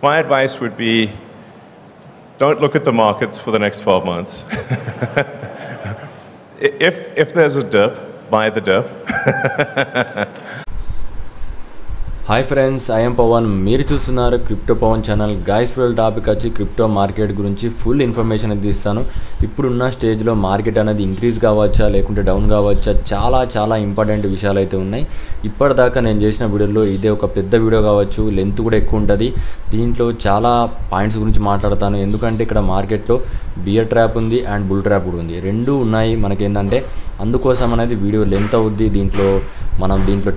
My advice would be, don't look at the markets for the next 12 months. If there's a dip, buy the dip. Hi friends, I'm Pavan. మీరు చూస్తున్నారు crypto Pavan channel. Guys full topic వచ్చి crypto market గురించి full information అయితే ఇస్తాను. ఇప్పుడున్న స్టేజ్లో market అనేది increase కావచ్చా లేకుంటే డౌన్ కావచ్చా, చాలా ఇంపార్టెంట్ విషయాలు అయితే ఉన్నాయి. ఇప్పటిదాకా నేను చేసిన వీడియోలో ఇదే ఒక పెద్ద వీడియో కావచ్చు, లెంత్ కూడా ఎక్కువ ఉంటుంది. దీంట్లో చాలా పాయింట్స్ గురించి మాట్లాడతాను. ఎందుకంటే ఇక్కడ మార్కెట్లో బియర్ ట్రాప్ ఉంది అండ్ బుల్ ట్రాప్ కూడా ఉంది, రెండూ ఉన్నాయి. మనకేంటంటే అందుకోసం అనేది వీడియో లెంత్ అవుద్ది. దీంట్లో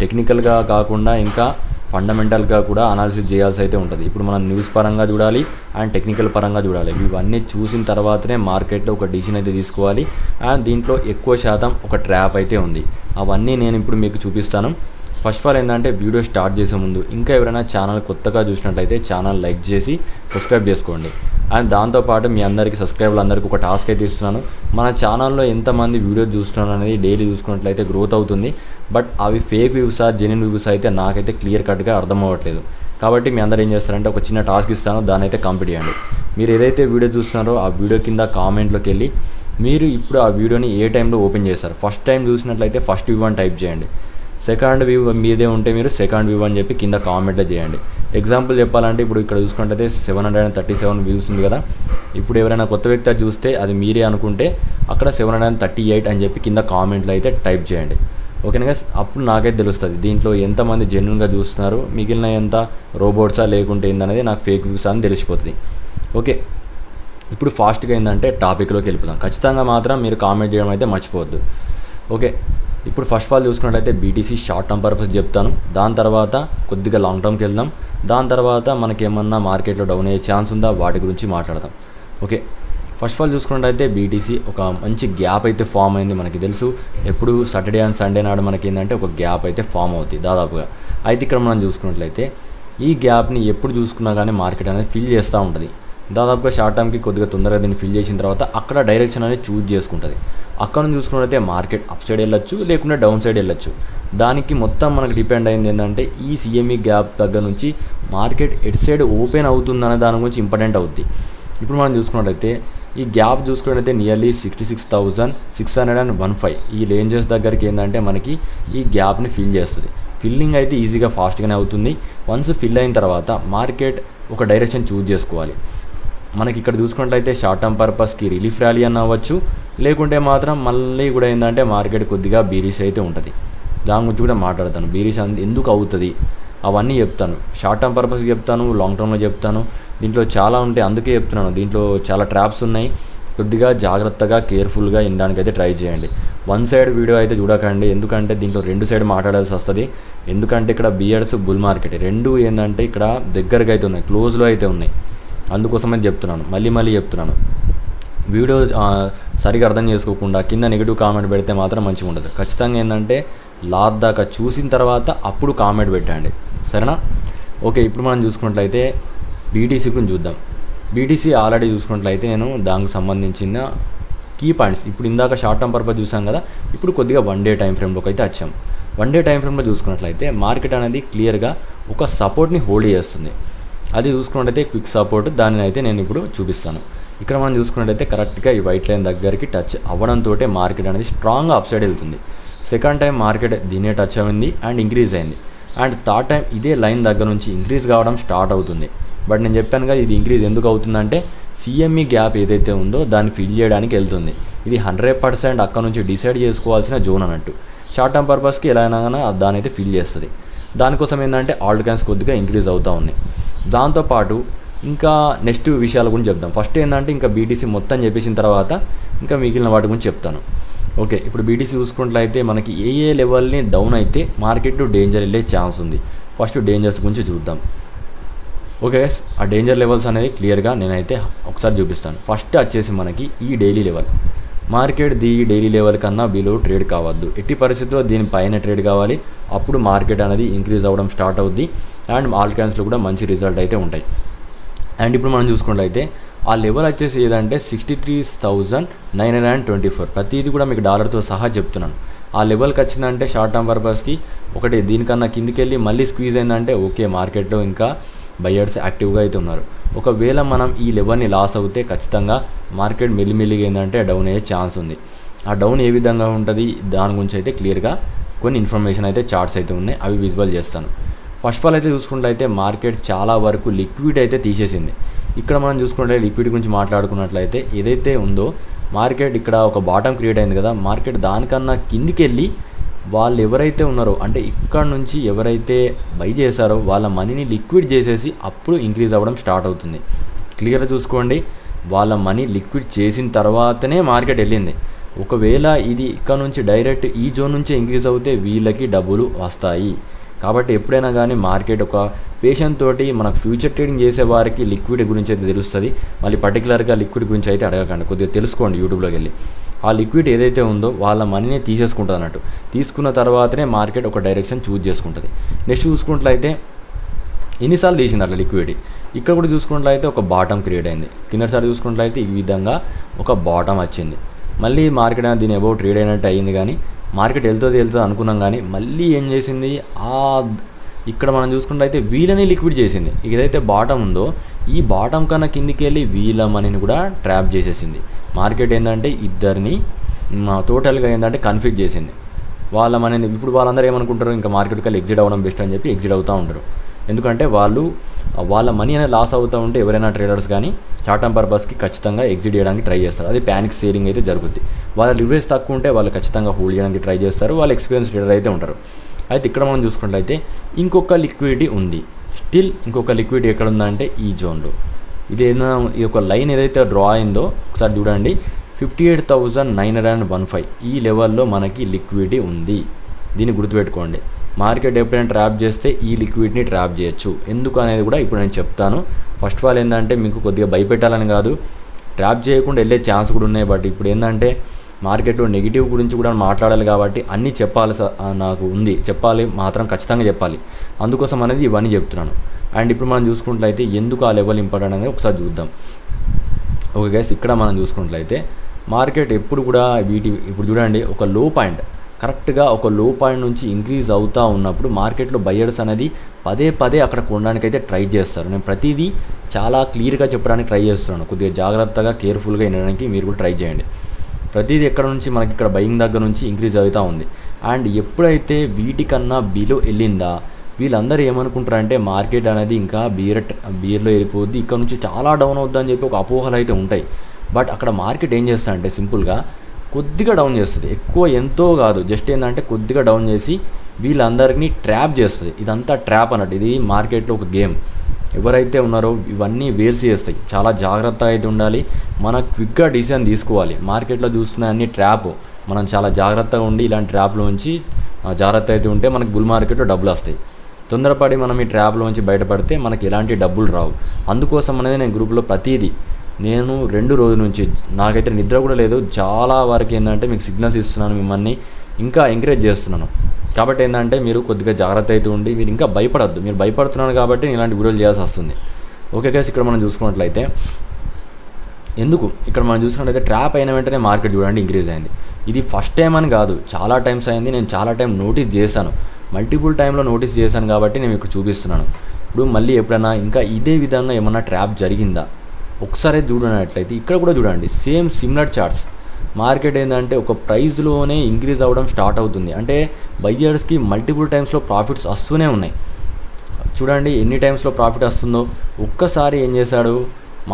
టెక్నికల్గా కాకుండా ఇంకా ఫండమెంటల్గా కూడా అనాలిసిస్ చేయాల్సి అయితే ఉంటుంది. ఇప్పుడు మనం న్యూస్ పరంగా చూడాలి అండ్ టెక్నికల్ పరంగా చూడాలి. ఇవన్నీ చూసిన తర్వాతనే మార్కెట్లో ఒక డిసిషన్ అయితే తీసుకోవాలి. అండ్ దీంట్లో ఎక్కువ శాతం ఒక ట్రాప్ అయితే ఉంది. అవన్నీ నేను ఇప్పుడు మీకు చూపిస్తాను. ఫస్ట్ ఆఫ్ ఆల్ ఏంటంటే వీడియో స్టార్ట్ చేసే ముందు ఇంకా ఎవరైనా ఛానల్ కొత్తగా చూసినట్లయితే ఛానల్ లైక్ చేసి సబ్స్క్రైబ్ చేసుకోండి. అండ్ దాంతోపాటు మీ అందరికీ సబ్స్క్రైబర్లు అందరికీ ఒక టాస్క్ అయితే ఇస్తున్నాను. మన ఛానల్లో ఎంతమంది వీడియో చూస్తున్నారు అనేది డైలీ చూసుకున్నట్లయితే గ్రోత్ అవుతుంది. బట్ అవి ఫేక్ వ్యూసా జెన్యున్ వ్యూస్ అయితే నాకైతే క్లియర్ కట్గా అర్థం అవ్వట్లేదు. కాబట్టి మీ అందరూ ఏం చేస్తారంటే ఒక చిన్న టాస్క్ ఇస్తాను, దాన్ని అయితే కంప్లీట్ చేయండి. మీరు ఏదైతే వీడియో చూస్తున్నారో ఆ వీడియో కింద కామెంట్లోకి వెళ్ళి మీరు ఇప్పుడు ఆ వీడియోని ఏ టైంలో ఓపెన్ చేస్తారు. ఫస్ట్ టైం చూసినట్లయితే ఫస్ట్ వ్యూ అని టైప్ చేయండి. సెకండ్ వ్యూ మీదే ఉంటే మీరు సెకండ్ వ్యూ అని చెప్పి కింద కామెంట్లో చేయండి. ఎగ్జాంపుల్ చెప్పాలంటే ఇప్పుడు ఇక్కడ చూసుకుంటే 737 వ్యూస్ ఉంది కదా. ఇప్పుడు ఎవరైనా కొత్త వ్యక్తి చూస్తే అది మీరే అనుకుంటే అక్కడ 738 అని చెప్పి కింద కామెంట్లో అయితే టైప్ చేయండి. ఓకేనా గైస్? అప్పుడు నాకైతే తెలుస్తుంది దీంట్లో ఎంతమంది జెన్యున్గా చూస్తున్నారు, మిగిలిన ఎంత రోబోట్సా లేకుంటే ఏందనేది నాకు ఫేక్ వ్యూస్ అని తెలిసిపోతుంది. ఓకే, ఇప్పుడు ఫాస్ట్గా ఏంటంటే టాపిక్లోకి వెళ్ళిపోతాం. ఖచ్చితంగా మాత్రం మీరు కామెంట్ చేయడం అయితే మర్చిపోవద్దు. ఓకే, ఇప్పుడు ఫస్ట్ ఆఫ్ ఆల్ చూసుకున్నట్లయితే బీటీసీ షార్ట్ టర్మ్ పర్పస్ చెప్తాను. దాని తర్వాత కొద్దిగా లాంగ్ టర్మ్కి వెళ్దాం. దాని తర్వాత మనకేమన్నా మార్కెట్లో డౌన్ అయ్యే ఛాన్స్ ఉందా వాటి గురించి మాట్లాడదాం. ఓకే, ఫస్ట్ ఆఫ్ ఆల్ చూసుకున్నట్లయితే బీటీసీ ఒక మంచి గ్యాప్ అయితే ఫామ్ అయింది. మనకి తెలుసు ఎప్పుడు సాటర్డే అండ్ సండే నాడు మనకి ఏంటంటే ఒక గ్యాప్ అయితే ఫామ్ అవుతుంది దాదాపుగా. అయితే ఇక్కడ మనం చూసుకున్నట్లయితే ఈ గ్యాప్ని ఎప్పుడు చూసుకున్నా కానీ మార్కెట్ అనేది ఫిల్ చేస్తూ ఉంటుంది. దాదాపుగా షార్ట్ టర్మ్కి కొద్దిగా తొందరగా దీన్ని ఫిల్ చేసిన తర్వాత అక్కడ డైరెక్షన్ అనేది చూజ్ చేసుకుంటుంది. అక్కడ నుంచి చూసుకున్నట్లయితే మార్కెట్ అప్ సైడ్ వెళ్ళొచ్చు లేకుంటే డౌన్ సైడ్ వెళ్ళొచ్చు. దానికి మొత్తం మనకు డిపెండ్ అయింది ఏంటంటే ఈ సిఎంఈ గ్యాప్ దగ్గర నుంచి మార్కెట్ ఎటు సైడ్ ఓపెన్ అవుతుందనే దాని గురించి ఇంపార్టెంట్ అవుద్ది. ఇప్పుడు మనం చూసుకున్నట్లయితే ఈ గ్యాప్ చూసుకున్నట్లయితే నియర్లీ 66,615 ఈ రేంజెస్ దగ్గరికి ఏంటంటే మనకి ఈ గ్యాప్ని ఫిల్ చేస్తుంది. ఫిల్లింగ్ అయితే ఈజీగా ఫాస్ట్గానే అవుతుంది. వన్స్ ఫిల్ అయిన తర్వాత మార్కెట్ ఒక డైరెక్షన్ చూజ్ చేసుకోవాలి. మనకి ఇక్కడ చూసుకున్నట్లయితే షార్ట్ టర్మ్ పర్పస్కి రిలీఫ్ ర్యాలీ అని అవ్వచ్చు, లేకుంటే మాత్రం మళ్ళీ కూడా ఏంటంటే మార్కెట్ కొద్దిగా బీరీస్ అయితే ఉంటుంది. దాని గురించి కూడా మాట్లాడతాను. బీరీస్ ఎందుకు అవుతుంది అవన్నీ చెప్తాను. షార్ట్ టర్మ్ పర్పస్కి చెప్తాను, లాంగ్ టర్మ్లో చెప్తాను. దీంట్లో చాలా ఉంటాయి, అందుకే చెప్తున్నాను. దీంట్లో చాలా ట్రాప్స్ ఉన్నాయి. కొద్దిగా జాగ్రత్తగా కేర్ఫుల్గా వినడానికైతే ట్రై చేయండి. వన్ సైడ్ వీడియో అయితే చూడకండి, ఎందుకంటే దీంట్లో రెండు సైడ్ మాట్లాడాల్సి వస్తుంది. ఎందుకంటే ఇక్కడ బియర్స్ బుల్ మార్కెట్ రెండు ఏంటంటే ఇక్కడ దగ్గరగా అయితే ఉన్నాయి, క్లోజ్లో అయితే ఉన్నాయి. అందుకోసమని చెప్తున్నాను, మళ్ళీ చెప్తున్నాను. వీడియో సరిగా అర్థం చేసుకోకుండా కింద నెగిటివ్ కామెంట్ పెడితే మాత్రం మంచిగా ఉండదు. ఖచ్చితంగా ఏంటంటే లాస్ట్ దాకా చూసిన తర్వాత అప్పుడు కామెంట్ పెట్టండి, సరేనా? ఓకే, ఇప్పుడు మనం చూసుకున్నట్లయితే బీటీసీ గురించి చూద్దాం. బీటీసీ ఆల్రెడీ చూసుకున్నట్లయితే నేను దానికి సంబంధించిన కీ పాయింట్స్ ఇప్పుడు ఇందాక షార్ట్ టర్మ్ పర్పస్ చూసాం కదా, ఇప్పుడు కొద్దిగా 1 డే టైం ఫ్రేమ్లోకి అయితే వచ్చాం. 1 డే టైం ఫ్రేమ్లో చూసుకున్నట్లయితే మార్కెట్ అనేది క్లియర్గా ఒక సపోర్ట్ని హోల్డ్ చేస్తుంది. అది చూసుకున్నట్లయితే క్విక్ సపోర్ట్, దానిని అయితే నేను ఇప్పుడు చూపిస్తాను. ఇక్కడ మనం చూసుకున్నట్లయితే కరెక్ట్గా ఈ వైట్ లైన్ దగ్గరికి టచ్ అవ్వడంతో మార్కెట్ అనేది స్ట్రాంగ్గా అప్ సైడ్ వెళ్తుంది. సెకండ్ టైం మార్కెట్ దీన్నే టచ్ అయింది అండ్ ఇంక్రీజ్ అయింది. అండ్ థర్డ్ టైం ఇదే లైన్ దగ్గర నుంచి ఇంక్రీజ్ కావడం స్టార్ట్ అవుతుంది. బట్ నేను చెప్పాను కదా ఇది ఇంక్రీజ్ ఎందుకు అవుతుందంటే సిఎంఈ గ్యాప్ ఏదైతే ఉందో దాన్ని ఫిల్ చేయడానికి వెళ్తుంది. ఇది 100% అక్కడ నుంచి డిసైడ్ చేసుకోవాల్సిన జోన్ అన్నట్టు. షార్ట్ టర్మ్ పర్పస్కి ఎలా అయినా కానీ దాని అయితే ఫిల్ చేస్తుంది. దానికోసం ఏంటంటే ఆల్ట్ కాయిన్స్ కొద్దిగా ఇంక్రీజ్ అవుతూ ఉంది. దాంతోపాటు ఇంకా నెక్స్ట్ విషయాల గురించి చెప్దాం. ఫస్ట్ ఏంటంటే ఇంకా బీటీసీ మొత్తం చెప్పేసిన తర్వాత ఇంకా మిగిలిన వాటి గురించి చెప్తాను. ఓకే, ఇప్పుడు బీటీసీ చూసుకున్నట్లయితే మనకి ఏ లెవెల్ని డౌన్ అయితే మార్కెట్ డేంజర్ వెళ్ళే ఛాన్స్ ఉంది. ఫస్ట్ డేంజర్స్ గురించి చూద్దాం. ఓకే, ఆ డేంజర్ లెవెల్స్ అనేది క్లియర్గా నేనైతే ఒకసారి చూపిస్తాను. ఫస్ట్ వచ్చేసి మనకి ఈ daily level. Market daily level కన్నా బిలో ట్రేడ్ కావద్దు. ఎట్టి పరిస్థితుల్లో దీనిపైన ట్రేడ్ కావాలి. అప్పుడు మార్కెట్ అనేది ఇంక్రీజ్ అవ్వడం స్టార్ట్ అవుద్ది అండ్ ఆల్ కాయిన్స్లో కూడా మంచి రిజల్ట్ అయితే ఉంటాయి. అండ్ ఇప్పుడు మనం చూసుకున్నట్లయితే ఆ లెవెల్ వచ్చేసి ఏదంటే 63,924. ప్రతిదీ కూడా మీకు డాలర్తో సహా చెప్తున్నాను. ఆ లెవెల్కి వచ్చిందంటే షార్ట్ టర్మ్ పర్పస్కి ఒకటి దీనికన్నా కిందికి వెళ్ళి మళ్ళీ స్క్వీజ్ అయిందంటే ఓకే మార్కెట్లో ఇంకా బయర్స్ యాక్టివ్గా అయితే ఉన్నారు. ఒకవేళ మనం ఈ లెవెల్ని లాస్ అవుతే ఖచ్చితంగా మార్కెట్ మెల్లిమెల్లిగా ఏంటంటే డౌన్ అయ్యే ఛాన్స్ ఉంది. ఆ డౌన్ ఏ విధంగా ఉంటుంది దాని గురించి అయితే క్లియర్గా కొన్ని ఇన్ఫర్మేషన్ అయితే చార్ట్స్ అయితే ఉన్నాయి, అవి విజువల్ చేస్తాను. ఫస్ట్ ఆఫ్ ఆల్ అయితే చూసుకుంటే మార్కెట్ చాలా వరకు లిక్విడ్ అయితే తీసేసింది. ఇక్కడ మనం చూసుకుంటే లిక్విడ్ గురించి మాట్లాడుకున్నట్లయితే ఏదైతే ఉందో మార్కెట్ ఇక్కడ ఒక బాటమ్ క్రియేట్ అయింది కదా, మార్కెట్ దానికన్నా కిందికి వెళ్ళి వాళ్ళు ఎవరైతే ఉన్నారో అంటే ఇక్కడ నుంచి ఎవరైతే బై చేశారో వాళ్ళ మనీని లిక్విడ్ చేసేసి అప్పుడు ఇంక్రీజ్ అవ్వడం స్టార్ట్ అవుతుంది. క్లియర్గా చూసుకోండి, వాళ్ళ మనీ లిక్విడ్ చేసిన తర్వాతనే మార్కెట్ వెళ్ళింది. ఒకవేళ ఇది ఇక్కడ నుంచి డైరెక్ట్ ఈ జోన్ నుంచే ఇంక్రీజ్ అవుతే వీళ్ళకి డబ్బులు వస్తాయి. కాబట్టి ఎప్పుడైనా కానీ మార్కెట్ ఒక పేషెంట్ తోటి మనకు ఫ్యూచర్ ట్రేడింగ్ చేసే వారికి లిక్విడ్ గురించి అయితే తెలుస్తుంది. మళ్ళీ పర్టికులర్గా లిక్విడ్ గురించి అయితే అడగకండి, కొద్దిగా తెలుసుకోండి యూట్యూబ్లోకి వెళ్ళి. ఆ లిక్విడ్ ఏదైతే ఉందో వాళ్ళ మనీని తీసేసుకుంటుంది అన్నట్టు. తీసుకున్న తర్వాతనే మార్కెట్ ఒక డైరెక్షన్ చూజ్ చేసుకుంటుంది. నెక్స్ట్ చూసుకున్నట్లయితే ఎన్నిసార్లు తీసింది అట్లా లిక్విడ్. ఇక్కడ కూడా చూసుకున్నట్లయితే ఒక బాటమ్ క్రియేట్ అయింది. కిందసారి చూసుకున్నట్లయితే ఈ విధంగా ఒక బాటమ్ వచ్చింది. మళ్ళీ మార్కెట్ దీని అబౌవ్ ట్రేడ్ అయినట్టు అయింది, కానీ మార్కెట్ వెళ్తుంది అనుకున్నాం, కానీ మళ్ళీ ఏం చేసింది ఇక్కడ మనం చూసుకున్నట్లయితే వీళ్ళని లిక్విడ్ చేసింది. ఏదైతే బాటమ్ ఉందో ఈ బాటమ్ కన్నా కిందికి వెళ్ళి వీళ్ళ మనీని కూడా ట్రాప్ చేసేసింది. మార్కెట్ ఏంటంటే ఇద్దరిని టోటల్గా ఏంటంటే కన్ఫ్యూజ్ చేసింది. వాళ్ళ మనీని ఇప్పుడు వాళ్ళందరూ ఏమనుకుంటారు, ఇంకా మార్కెట్కి వెళ్ళి ఎగ్జిట్ అవ్వడం బెస్ట్ అని చెప్పి ఎగ్జిట్ అవుతూ ఉంటారు. ఎందుకంటే వాళ్ళ మనీ అనేది లాస్ అవుతూ ఉంటే ఎవరైనా ట్రేడర్స్ కానీ షార్ట్ టర్మ్ పర్పస్కి ఖచ్చితంగా ఎగ్జిట్ చేయడానికి ట్రై చేస్తారు. అది ప్యానిక్ సేలింగ్ అయితే జరుగుతుంది. వాళ్ళ లివరేజ్ తక్కువ ఉంటే వాళ్ళు ఖచ్చితంగా హోల్డ్ చేయడానికి ట్రై చేస్తారు. వాళ్ళు ఎక్స్పీరియన్స్ ట్రేడర్ అయితే ఉంటారు. అయితే ఇక్కడ మనం చూసుకున్నట్లయితే ఇంకొక లిక్విడిటీ ఉంది. స్టిల్ ఇంకొక లిక్విడిటీ ఎక్కడ ఉందంటే ఈ జోన్లో. ఇదేనా ఈ యొక్క లైన్ ఏదైతే డ్రా అయిందో ఒకసారి చూడండి, 58,915 ఈ లెవెల్లో మనకి లిక్విడిటీ ఉంది. దీన్ని గుర్తుపెట్టుకోండి. మార్కెట్ ఎప్పుడైనా ట్రాప్ చేస్తే ఈ లిక్విడ్ని ట్రాప్ చేయొచ్చు. ఎందుకు అనేది కూడా ఇప్పుడు నేను చెప్తాను. ఫస్ట్ ఆఫ్ ఆల్ ఏంటంటే మీకు కొద్దిగా భయపెట్టాలని కాదు, ట్రాప్ చేయకుండా వెళ్ళే ఛాన్స్ కూడా ఉన్నాయి. బట్ ఇప్పుడు ఏంటంటే మార్కెట్లో నెగిటివ్ గురించి కూడా మాట్లాడాలి కాబట్టి అన్నీ చెప్పాలి నాకు ఉంది, చెప్పాలి మాత్రం ఖచ్చితంగా చెప్పాలి. అందుకోసం అనేది ఇవన్నీ చెప్తున్నాను. అండ్ ఇప్పుడు మనం చూసుకున్నట్లయితే ఎందుకు ఆ లెవెల్ ఇంపార్టెంట్ అనేది ఒకసారి చూద్దాం. ఓకే గైస్, ఇక్కడ మనం చూసుకున్నట్లయితే మార్కెట్ ఎప్పుడు కూడా ఇప్పుడు చూడండి ఒక లో పాయింట్, కరెక్ట్గా ఒక లో పాయింట్ నుంచి ఇంక్రీజ్ అవుతూ ఉన్నప్పుడు మార్కెట్లో బయర్స్ అనేది పదే అక్కడ కొనడానికి అయితే ట్రై చేస్తారు. నేను ప్రతిదీ చాలా క్లియర్గా చెప్పడానికి ట్రై చేస్తున్నాను. కొద్దిగా జాగ్రత్తగా కేర్ఫుల్గా వినడానికి మీరు కూడా ట్రై చేయండి. ప్రతిదీ ఎక్కడ నుంచి మనకి ఇక్కడ బయింగ్ దగ్గర నుంచి ఇంక్రీజ్ అవుతూ ఉంది. అండ్ ఎప్పుడైతే వీటికన్నా బిలో వెళ్ళిందా వీళ్ళందరూ ఏమనుకుంటారంటే మార్కెట్ అనేది ఇంకా బీర్లో వెళ్ళిపోద్ది, ఇక్కడ నుంచి చాలా డౌన్ అవుద్దని చెప్పి ఒక అపోహలు అయితే ఉంటాయి. బట్ అక్కడ మార్కెట్ ఏం చేస్తారంటే సింపుల్గా కొద్దిగా డౌన్ చేస్తుంది. ఎక్కువ ఎంతో కాదు, జస్ట్ ఏంటంటే కొద్దిగా డౌన్ చేసి వీళ్ళందరినీ ట్రాప్ చేస్తుంది. ఇదంతా ట్రాప్ అన్నట్టు. ఇది మార్కెట్లో ఒక గేమ్. ఎవరైతే ఉన్నారో ఇవన్నీ వేల్స్ చేస్తాయి. చాలా జాగ్రత్తగా అయితే ఉండాలి. మనం క్విక్గా డిసిజన్ తీసుకోవాలి. మార్కెట్లో చూస్తున్న అన్ని ట్రాప్, మనం చాలా జాగ్రత్తగా ఉండి ఇలాంటి ట్రాప్లోంచి జాగ్రత్త అయితే ఉంటే మనకి బుల్ మార్కెట్లో డబ్బులు వస్తాయి. తొందరపడి మనం ఈ ట్రాప్లోంచి బయటపడితే మనకి ఎలాంటి డబ్బులు రావు. అందుకోసం అనేది నేను గ్రూప్లో ప్రతిదీ నేను 2 రోజుల నుంచి నాకైతే నిద్ర కూడా లేదు. చాలా వరకు ఏంటంటే మీకు సిగ్నల్స్ ఇస్తున్నాను, మిమ్మల్ని ఇంకా ఎంకరేజ్ చేస్తున్నాను. కాబట్టి ఏంటంటే మీరు కొద్దిగా జాగ్రత్త అయితే ఉండి మీరు ఇంకా భయపడద్దు. మీరు భయపడుతున్నారు కాబట్టి ఇలాంటి వీడియోలు చేయాల్సి వస్తుంది. ఓకే గైస్, ఇక్కడ మనం చూసుకున్నట్లయితే ఇక్కడ మనం చూసుకున్నట్లయితే ట్రాప్ అయిన వెంటనే మార్కెట్ చూడండి ఇంక్రీజ్ అయింది. ఇది ఫస్ట్ టైం అని కాదు, చాలా టైమ్స్ అయింది. నేను చాలా టైం నోటీస్ చేశాను, మల్టిపుల్ టైంలో నోటీస్ చేశాను కాబట్టి నేను ఇక్కడ చూపిస్తున్నాను. ఇప్పుడు మళ్ళీ ఎప్పుడైనా ఇంకా ఇదే విధంగా ఏమన్నా ట్రాప్ జరిగిందా ఒకసారి చూడనట్లయితే ఇక్కడ కూడా చూడండి, సేమ్ సిమిలర్ చార్ట్స్. మార్కెట్ ఏంటంటే ఒక ప్రైస్లోనే ఇంక్రీజ్ అవ్వడం స్టార్ట్ అవుతుంది. అంటే బయ్యర్స్కి మల్టిపుల్ టైమ్స్లో ప్రాఫిట్స్ వస్తూనే ఉన్నాయి. చూడండి ఎన్ని టైమ్స్లో ప్రాఫిట్ వస్తుందో. ఒక్కసారి ఏం చేశాడు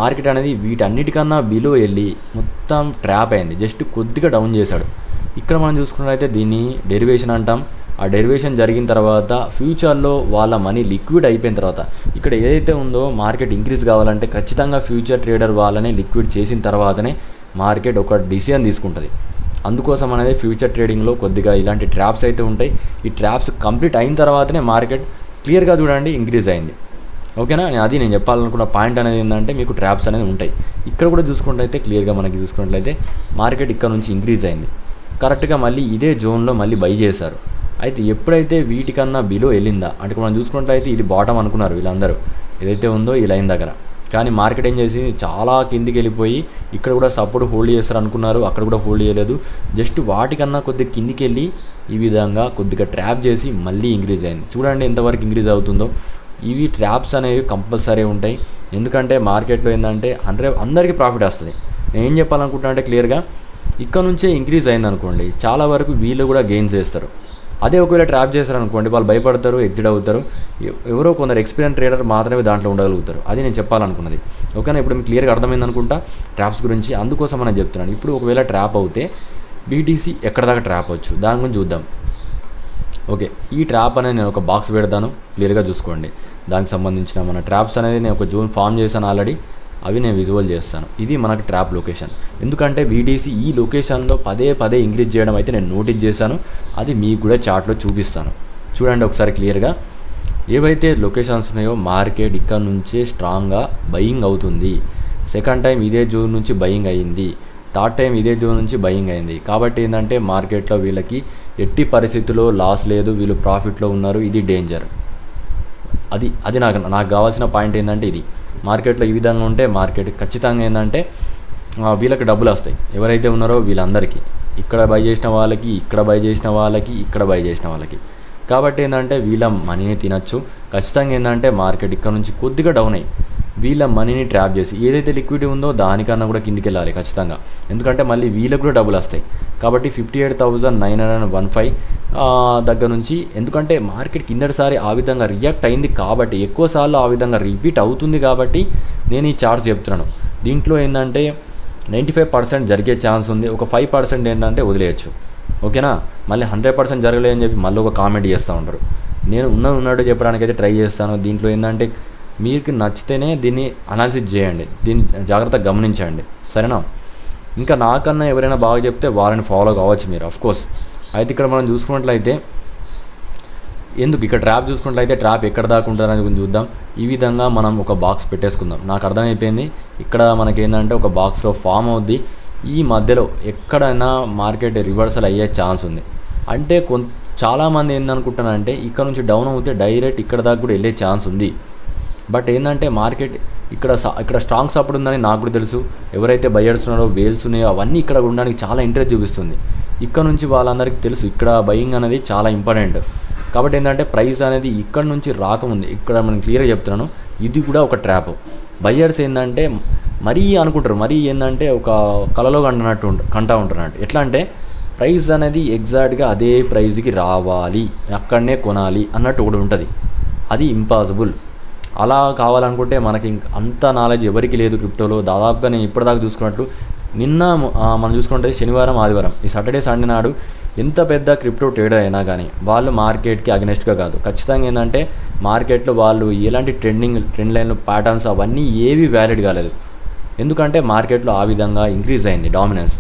మార్కెట్ అనేది వీటన్నిటికన్నా బిలో వెళ్ళి మొత్తం ట్రాప్ అయింది. జస్ట్ కొద్దిగా డౌన్ చేశాడు. ఇక్కడ మనం చూసుకున్నట్లయితే దీన్ని డెరివేషన్ అంటాం. ఆ డెరివేషన్ జరిగిన తర్వాత ఫ్యూచర్లో వాళ్ళ మనీ లిక్విడ్ అయిపోయిన తర్వాత ఇక్కడ ఏదైతే ఉందో మార్కెట్ ఇంక్రీజ్ కావాలంటే ఖచ్చితంగా ఫ్యూచర్ ట్రేడర్ వాళ్ళని లిక్విడ్ చేసిన తర్వాతనే మార్కెట్ ఒక డిసిజన్ తీసుకుంటుంది. అందుకోసం అనేది ఫ్యూచర్ ట్రేడింగ్లో కొద్దిగా ఇలాంటి ట్రాప్స్ అయితే ఉంటాయి. ఈ ట్రాప్స్ కంప్లీట్ అయిన తర్వాతనే మార్కెట్ క్లియర్గా చూడండి ఇంక్రీజ్ అయింది. ఓకేనా, నేను చెప్పాలనుకున్న పాయింట్ అనేది ఏంటంటే మీకు ట్రాప్స్ అనేది ఉంటాయి. ఇక్కడ కూడా చూసుకున్నట్లయితే క్లియర్గా మనకి చూసుకున్నట్లయితే మార్కెట్ ఇక్కడ నుంచి ఇంక్రీజ్ అయింది. కరెక్ట్గా మళ్ళీ ఇదే జోన్లో మళ్ళీ బై చేశారు. అయితే ఎప్పుడైతే వీటికన్నా బిలో వెళ్ళిందా అంటే మనం చూసుకున్నట్లయితే ఇది బాటమ్ అనుకున్నారు వీళ్ళందరూ ఏదైతే ఉందో ఈ లైన్ దగ్గర. కానీ మార్కెట్ ఏం చేసింది చాలా కిందికి వెళ్ళిపోయి ఇక్కడ కూడా సపోర్ట్ హోల్డ్ చేస్తారు అనుకున్నారు, అక్కడ కూడా హోల్డ్ చేయలేదు. జస్ట్ వాటికన్నా కొద్దిగా కిందికి వెళ్ళి ఈ విధంగా కొద్దిగా ట్రాప్ చేసి మళ్ళీ ఇంక్రీజ్ అయింది. చూడండి ఎంతవరకు ఇంక్రీజ్ అవుతుందో. ఇవి ట్రాప్స్ అనేవి కంపల్సరీ ఉంటాయి. ఎందుకంటే మార్కెట్లో ఏంటంటే అందరికీ ప్రాఫిట్ వస్తుంది. నేను ఏం చెప్పాలనుకుంటున్నా అంటే క్లియర్గా ఇక్కడ నుంచే ఇంక్రీజ్ అయిందనుకోండి, చాలా వరకు వీళ్ళు కూడా గెయిన్స్ చేస్తారు. అదే ఒకవేళ ట్రాప్ చేస్తారనుకోండి, వాళ్ళు భయపడతారు, ఎగ్జిట్ అవుతారు. ఎవరో కొందరు ఎక్స్పీరియన్స్ ట్రేడర్ మాత్రమే దాంట్లో ఉండగలుగుతారు. అది నేను చెప్పాలనుకున్నది. ఓకేనా, ఇప్పుడు మీకు క్లియర్గా అర్థమైంది అనుకుంటా ట్రాప్స్ గురించి. అందుకోసం నేను చెప్తున్నాను. ఇప్పుడు ఒకవేళ ట్రాప్ అవుతే బీటీసీ ఎక్కడ దాకా ట్రాప్ అవచ్చు దాని గురించి చూద్దాం. ఓకే, ఈ ట్రాప్ అనేది నేను ఒక బాక్స్ పెడతాను, క్లియర్గా చూసుకోండి. దానికి సంబంధించిన మన ట్రాప్స్ అనేది నేను ఒక జోన్ ఫామ్ చేశాను ఆల్రెడీ, అవి నేను విజువల్ చేస్తాను. ఇది మనకు ట్రాప్ లొకేషన్. ఎందుకంటే బీటీసీ ఈ లొకేషన్లో పదే ఇంక్రీజ్ చేయడం అయితే నేను నోటీస్ చేశాను. అది మీకు కూడా చార్ట్లో చూపిస్తాను. చూడండి ఒకసారి క్లియర్గా. ఏవైతే లొకేషన్స్ ఉన్నాయో మార్కెట్ ఇక్కడ నుంచే స్ట్రాంగ్గా బయింగ్ అవుతుంది. సెకండ్ టైం ఇదే జోన్ నుంచి బయింగ్ అయ్యింది, థర్డ్ టైం ఇదే జోన్ నుంచి బయింగ్ అయింది. కాబట్టి ఏంటంటే మార్కెట్లో వీళ్ళకి ఎట్టి పరిస్థితుల్లో లాస్ లేదు, వీళ్ళు ప్రాఫిట్లో ఉన్నారు. ఇది డేంజర్. అది నాకు కావాల్సిన పాయింట్ ఏంటంటే ఇది మార్కెట్లో ఈ విధంగా ఉంటే మార్కెట్ ఖచ్చితంగా ఏంటంటే వీళ్ళకి డబ్బులు వస్తాయి. ఎవరైతే ఉన్నారో వీళ్ళందరికీ, ఇక్కడ బై చేసిన వాళ్ళకి, ఇక్కడ బై చేసిన వాళ్ళకి, ఇక్కడ బై చేసిన వాళ్ళకి. కాబట్టి ఏంటంటే వీళ్ళ మనీని తినచ్చు. ఖచ్చితంగా ఏంటంటే మార్కెట్ ఇక్కడ నుంచి కొద్దిగా డౌన్ అయ్యి వీళ్ళ మనీని ట్రాప్ చేసి ఏదైతే లిక్విడిటీ ఉందో దానికన్నా కూడా కిందికి వెళ్ళాలి ఖచ్చితంగా. ఎందుకంటే మళ్ళీ వీళ్ళకి కూడా డబ్బులు వస్తాయి. కాబట్టి 58,915 దగ్గర నుంచి, ఎందుకంటే మార్కెట్ కిందటిసారి ఆ విధంగా రియాక్ట్ అయింది కాబట్టి, ఎక్కువసార్లు ఆ విధంగా రిపీట్ అవుతుంది కాబట్టి నేను ఈ చార్ట్స్ చెప్తున్నాను. దీంట్లో ఏంటంటే 95% జరిగే ఛాన్స్ ఉంది. ఒక 5% ఏంటంటే వదిలేయచ్చు. ఓకేనా, మళ్ళీ 100% జరగలేదని చెప్పి మళ్ళీ ఒక కామెంట్ చేస్తూ ఉంటారు. నేను ఉన్నట్టు చెప్పడానికైతే ట్రై చేస్తాను. దీంట్లో ఏంటంటే మీకు నచ్చితేనే దీన్ని అనాలిసిస్ చేయండి, దీన్ని జాగ్రత్తగా గమనించండి, సరేనా. ఇంకా నాకన్నా ఎవరైనా బాగా చెప్తే వారిని ఫాలో కావచ్చు మీరు, అఫ్కోర్స్. అయితే ఇక్కడ మనం చూసుకున్నట్లయితే ఎందుకు ఇక్కడ ట్రాప్ చూసుకున్నట్లయితే ట్రాప్ ఎక్కడ దాకా ఉంటుందని కొంచెం చూద్దాం. ఈ విధంగా మనం ఒక బాక్స్ పెట్టేసుకుందాం. నాకు అర్థమైపోయింది. ఇక్కడ మనకి ఏంటంటే ఒక బాక్స్లో ఫామ్ అవుద్ది. ఈ మధ్యలో ఎక్కడైనా మార్కెట్ రివర్సల్ అయ్యే ఛాన్స్ ఉంది. అంటే చాలామంది ఏందనుకుంటానంటే ఇక్కడ నుంచి డౌన్ అవుతే డైరెక్ట్ ఇక్కడ దాకా కూడా వెళ్ళే ఛాన్స్ ఉంది. బట్ ఏంటంటే మార్కెట్ ఇక్కడ స్ట్రాంగ్ సపోర్ట్ ఉందని నాకు కూడా తెలుసు. ఎవరైతే బయర్స్ ఉన్నారో, వేల్స్ ఉన్నాయో అవన్నీ ఇక్కడ ఉండడానికి చాలా ఇంట్రెస్ట్ చూపిస్తుంది. ఇక్కడ నుంచి వాళ్ళందరికీ తెలుసు ఇక్కడ బయింగ్ అనేది చాలా ఇంపార్టెంట్. కాబట్టి ఏంటంటే ప్రైస్ అనేది ఇక్కడ నుంచి రాకముంది, ఇక్కడ మనం క్లియర్గా చెప్తున్నాను, ఇది కూడా ఒక ట్రాప్. బయ్యర్స్ ఏంటంటే మరీ అనుకుంటారు, మరీ ఏంటంటే ఒక కలలో కంటా ఉంటున్నట్టు. ఎట్లా అంటే ప్రైస్ అనేది ఎగ్జాక్ట్గా అదే ప్రైస్కి రావాలి, అక్కడనే కొనాలి అన్నట్టు ఒకటి ఉంటుంది. అది ఇంపాసిబుల్. అలా కావాలనుకుంటే మనకి అంత నాలెడ్జ్ ఎవరికి లేదు క్రిప్టోలో. దాదాపుగా నేను ఇప్పటిదాకా చూసుకున్నట్లు నిన్న మనం చూసుకుంటే శనివారం, ఆదివారం, ఈ సాటర్డే, సండే నాడు ఎంత పెద్ద క్రిప్టో ట్రేడర్ అయినా కానీ వాళ్ళు మార్కెట్కి అగెనెస్ట్గా కాదు. ఖచ్చితంగా ఏంటంటే మార్కెట్లో వాళ్ళు ఎలాంటి ట్రెండ్ లైన్లు, ప్యాటర్న్స్ అవన్నీ ఏవి వ్యాలిడ్ కాలేదు. ఎందుకంటే మార్కెట్లో ఆ విధంగా ఇంక్రీజ్ అయింది డామినెన్స్.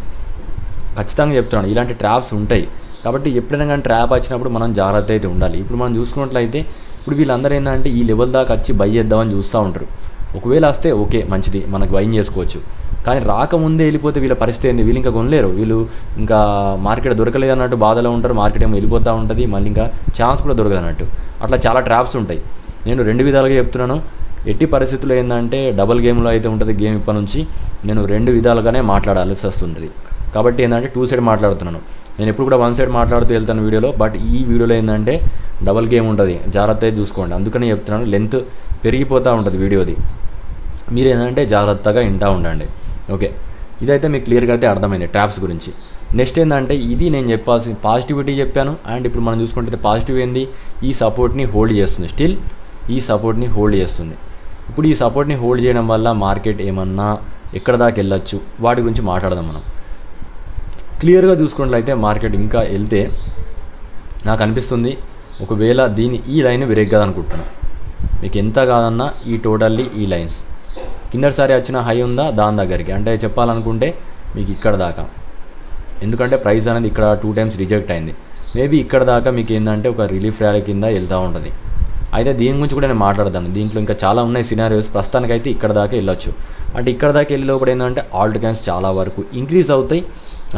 ఖచ్చితంగా చెప్తున్నాను, ఇలాంటి ట్రాప్స్ ఉంటాయి. కాబట్టి ఎప్పుడైనా కానీ ట్రాప్ వచ్చినప్పుడు మనం జాగ్రత్త అయితే ఉండాలి. ఇప్పుడు మనం చూసుకున్నట్లయితే ఇప్పుడు వీళ్ళందరూ ఏంటంటే ఈ లెవెల్ దాకా వచ్చి బై చేద్దామని చూస్తూ ఉంటారు. ఒకవేళ వస్తే ఓకే, మంచిది, మనకు బయింగ్ చేసుకోవచ్చు. కానీ రాకముందే వెళ్ళిపోతే వీళ్ళ పరిస్థితి ఏంది? వీళ్ళు ఇంకా కొనలేరు, వీళ్ళు ఇంకా మార్కెట్ దొరకలేదు అన్నట్టు బాధలో ఉంటారు. మార్కెట్ ఏమో వెళ్ళిపోతూ ఉంటుంది, మళ్ళీ ఇంకా ఛాన్స్ కూడా దొరకదు అన్నట్టు. అట్లా చాలా ట్రాప్స్ ఉంటాయి. నేను 2 విధాలుగా చెప్తున్నాను. ఎట్టి పరిస్థితుల్లో ఏంటంటే డబుల్ గేమ్లో అయితే ఉంటుంది గేమ్. ఇప్పటి నుంచి నేను 2 విధాలుగానే మాట్లాడాల్సి వస్తుంది. కాబట్టి ఏంటంటే 2 సైడ్ మాట్లాడుతున్నాను. నేను ఎప్పుడు కూడా 1 సైడ్ మాట్లాడుతూ వెళ్తాను వీడియోలో. బట్ ఈ వీడియోలో ఏంటంటే డబుల్ గేమ్ ఉంటుంది, జాగ్రత్తగా చూసుకోండి. అందుకనే చెప్తున్నాను, లెంత్ పెరిగిపోతూ ఉంటుంది వీడియోది. మీరు ఏంటంటే జాగ్రత్తగా వింటూ ఉండండి. ఓకే, ఇదైతే మీకు క్లియర్గా అయితే అర్థమైంది ట్రాప్స్ గురించి. నెక్స్ట్ ఏంటంటే ఇది నేను చెప్పాల్సిన పాజిటివిటీ చెప్పాను. అండ్ ఇప్పుడు మనం చూసుకుంటే పాజిటివ్ ఏంది, ఈ సపోర్ట్ని హోల్డ్ చేస్తుంది. స్టిల్ ఈ సపోర్ట్ని హోల్డ్ చేస్తుంది. ఇప్పుడు ఈ సపోర్ట్ని హోల్డ్ చేయడం వల్ల మార్కెట్ ఏమన్నా ఎక్కడ దాకా వెళ్ళొచ్చు వాటి గురించి మాట్లాడదాం మనం. క్లియర్గా చూసుకున్నట్లయితే మార్కెట్ ఇంకా వెళ్తే నాకు అనిపిస్తుంది ఒకవేళ ఈ లైన్ బ్రేక్ కాదనుకుంటున్నాను. మీకు ఎంత కాదన్నా ఈ టోటల్లీ ఈ లైన్స్ కిందటిసారి వచ్చిన హై ఉందా దాని దగ్గరికి, అంటే చెప్పాలనుకుంటే మీకు ఇక్కడ దాకా. ఎందుకంటే ప్రైస్ అనేది ఇక్కడ 2 టైమ్స్ రిజెక్ట్ అయింది. మేబీ ఇక్కడ దాకా మీకు ఏంటంటే ఒక రిలీఫ్ ర్యాలీ కింద వెళ్తూ ఉంటుంది. అయితే దీని గురించి కూడా నేను మాట్లాడతాను. దీంట్లో ఇంకా చాలా ఉన్నాయి సినారియోస్. ప్రస్తుతానికైతే ఇక్కడ దాకా వెళ్ళొచ్చు. అంటే ఇక్కడ దాకా వెళ్ళేలోపు ఏంటంటే ఆల్ట్ కాయిన్స్ చాలా వరకు ఇంక్రీజ్ అవుతాయి.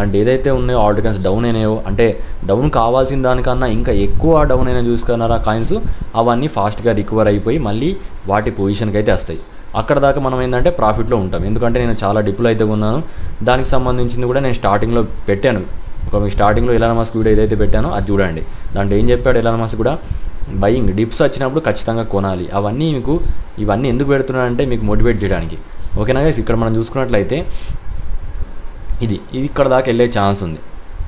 అండ్ ఏదైతే ఉన్నాయో ఆల్ట్ కాయిన్స్ డౌన్ అయినాయో, అంటే డౌన్ కావాల్సిన దానికన్నా ఇంకా ఎక్కువ డౌన్ అయినా చూసుకున్నారా కాయిన్స్, అవన్నీ ఫాస్ట్గా రికవర్ అయిపోయి మళ్ళీ వాటి పొజిషన్కి అయితే వస్తాయి. అక్కడ దాకా మనం ఏంటంటే ప్రాఫిట్లో ఉంటాం. ఎందుకంటే నేను చాలా డిప్లో అయితే ఉన్నాను. దానికి సంబంధించింది కూడా నేను స్టార్టింగ్లో పెట్టాను. మీకు స్టార్టింగ్లో ఎలాన్ మస్క్ వీడియో ఏదైతే పెట్టానో అది చూడండి. దాంట్లో ఏం చెప్పాడు ఎలాన్ మస్క్ కూడా, బయింగ్ డిప్స్ వచ్చినప్పుడు ఖచ్చితంగా కొనాలి. ఇవన్నీ ఎందుకు పెడుతున్నానంటే మీకు మోటివేట్ చేయడానికి. ఓకేనా గైస్, ఇక్కడ మనం చూసుకున్నట్లయితే ఇది ఇక్కడ దాకా వెళ్ళే ఛాన్స్ ఉంది.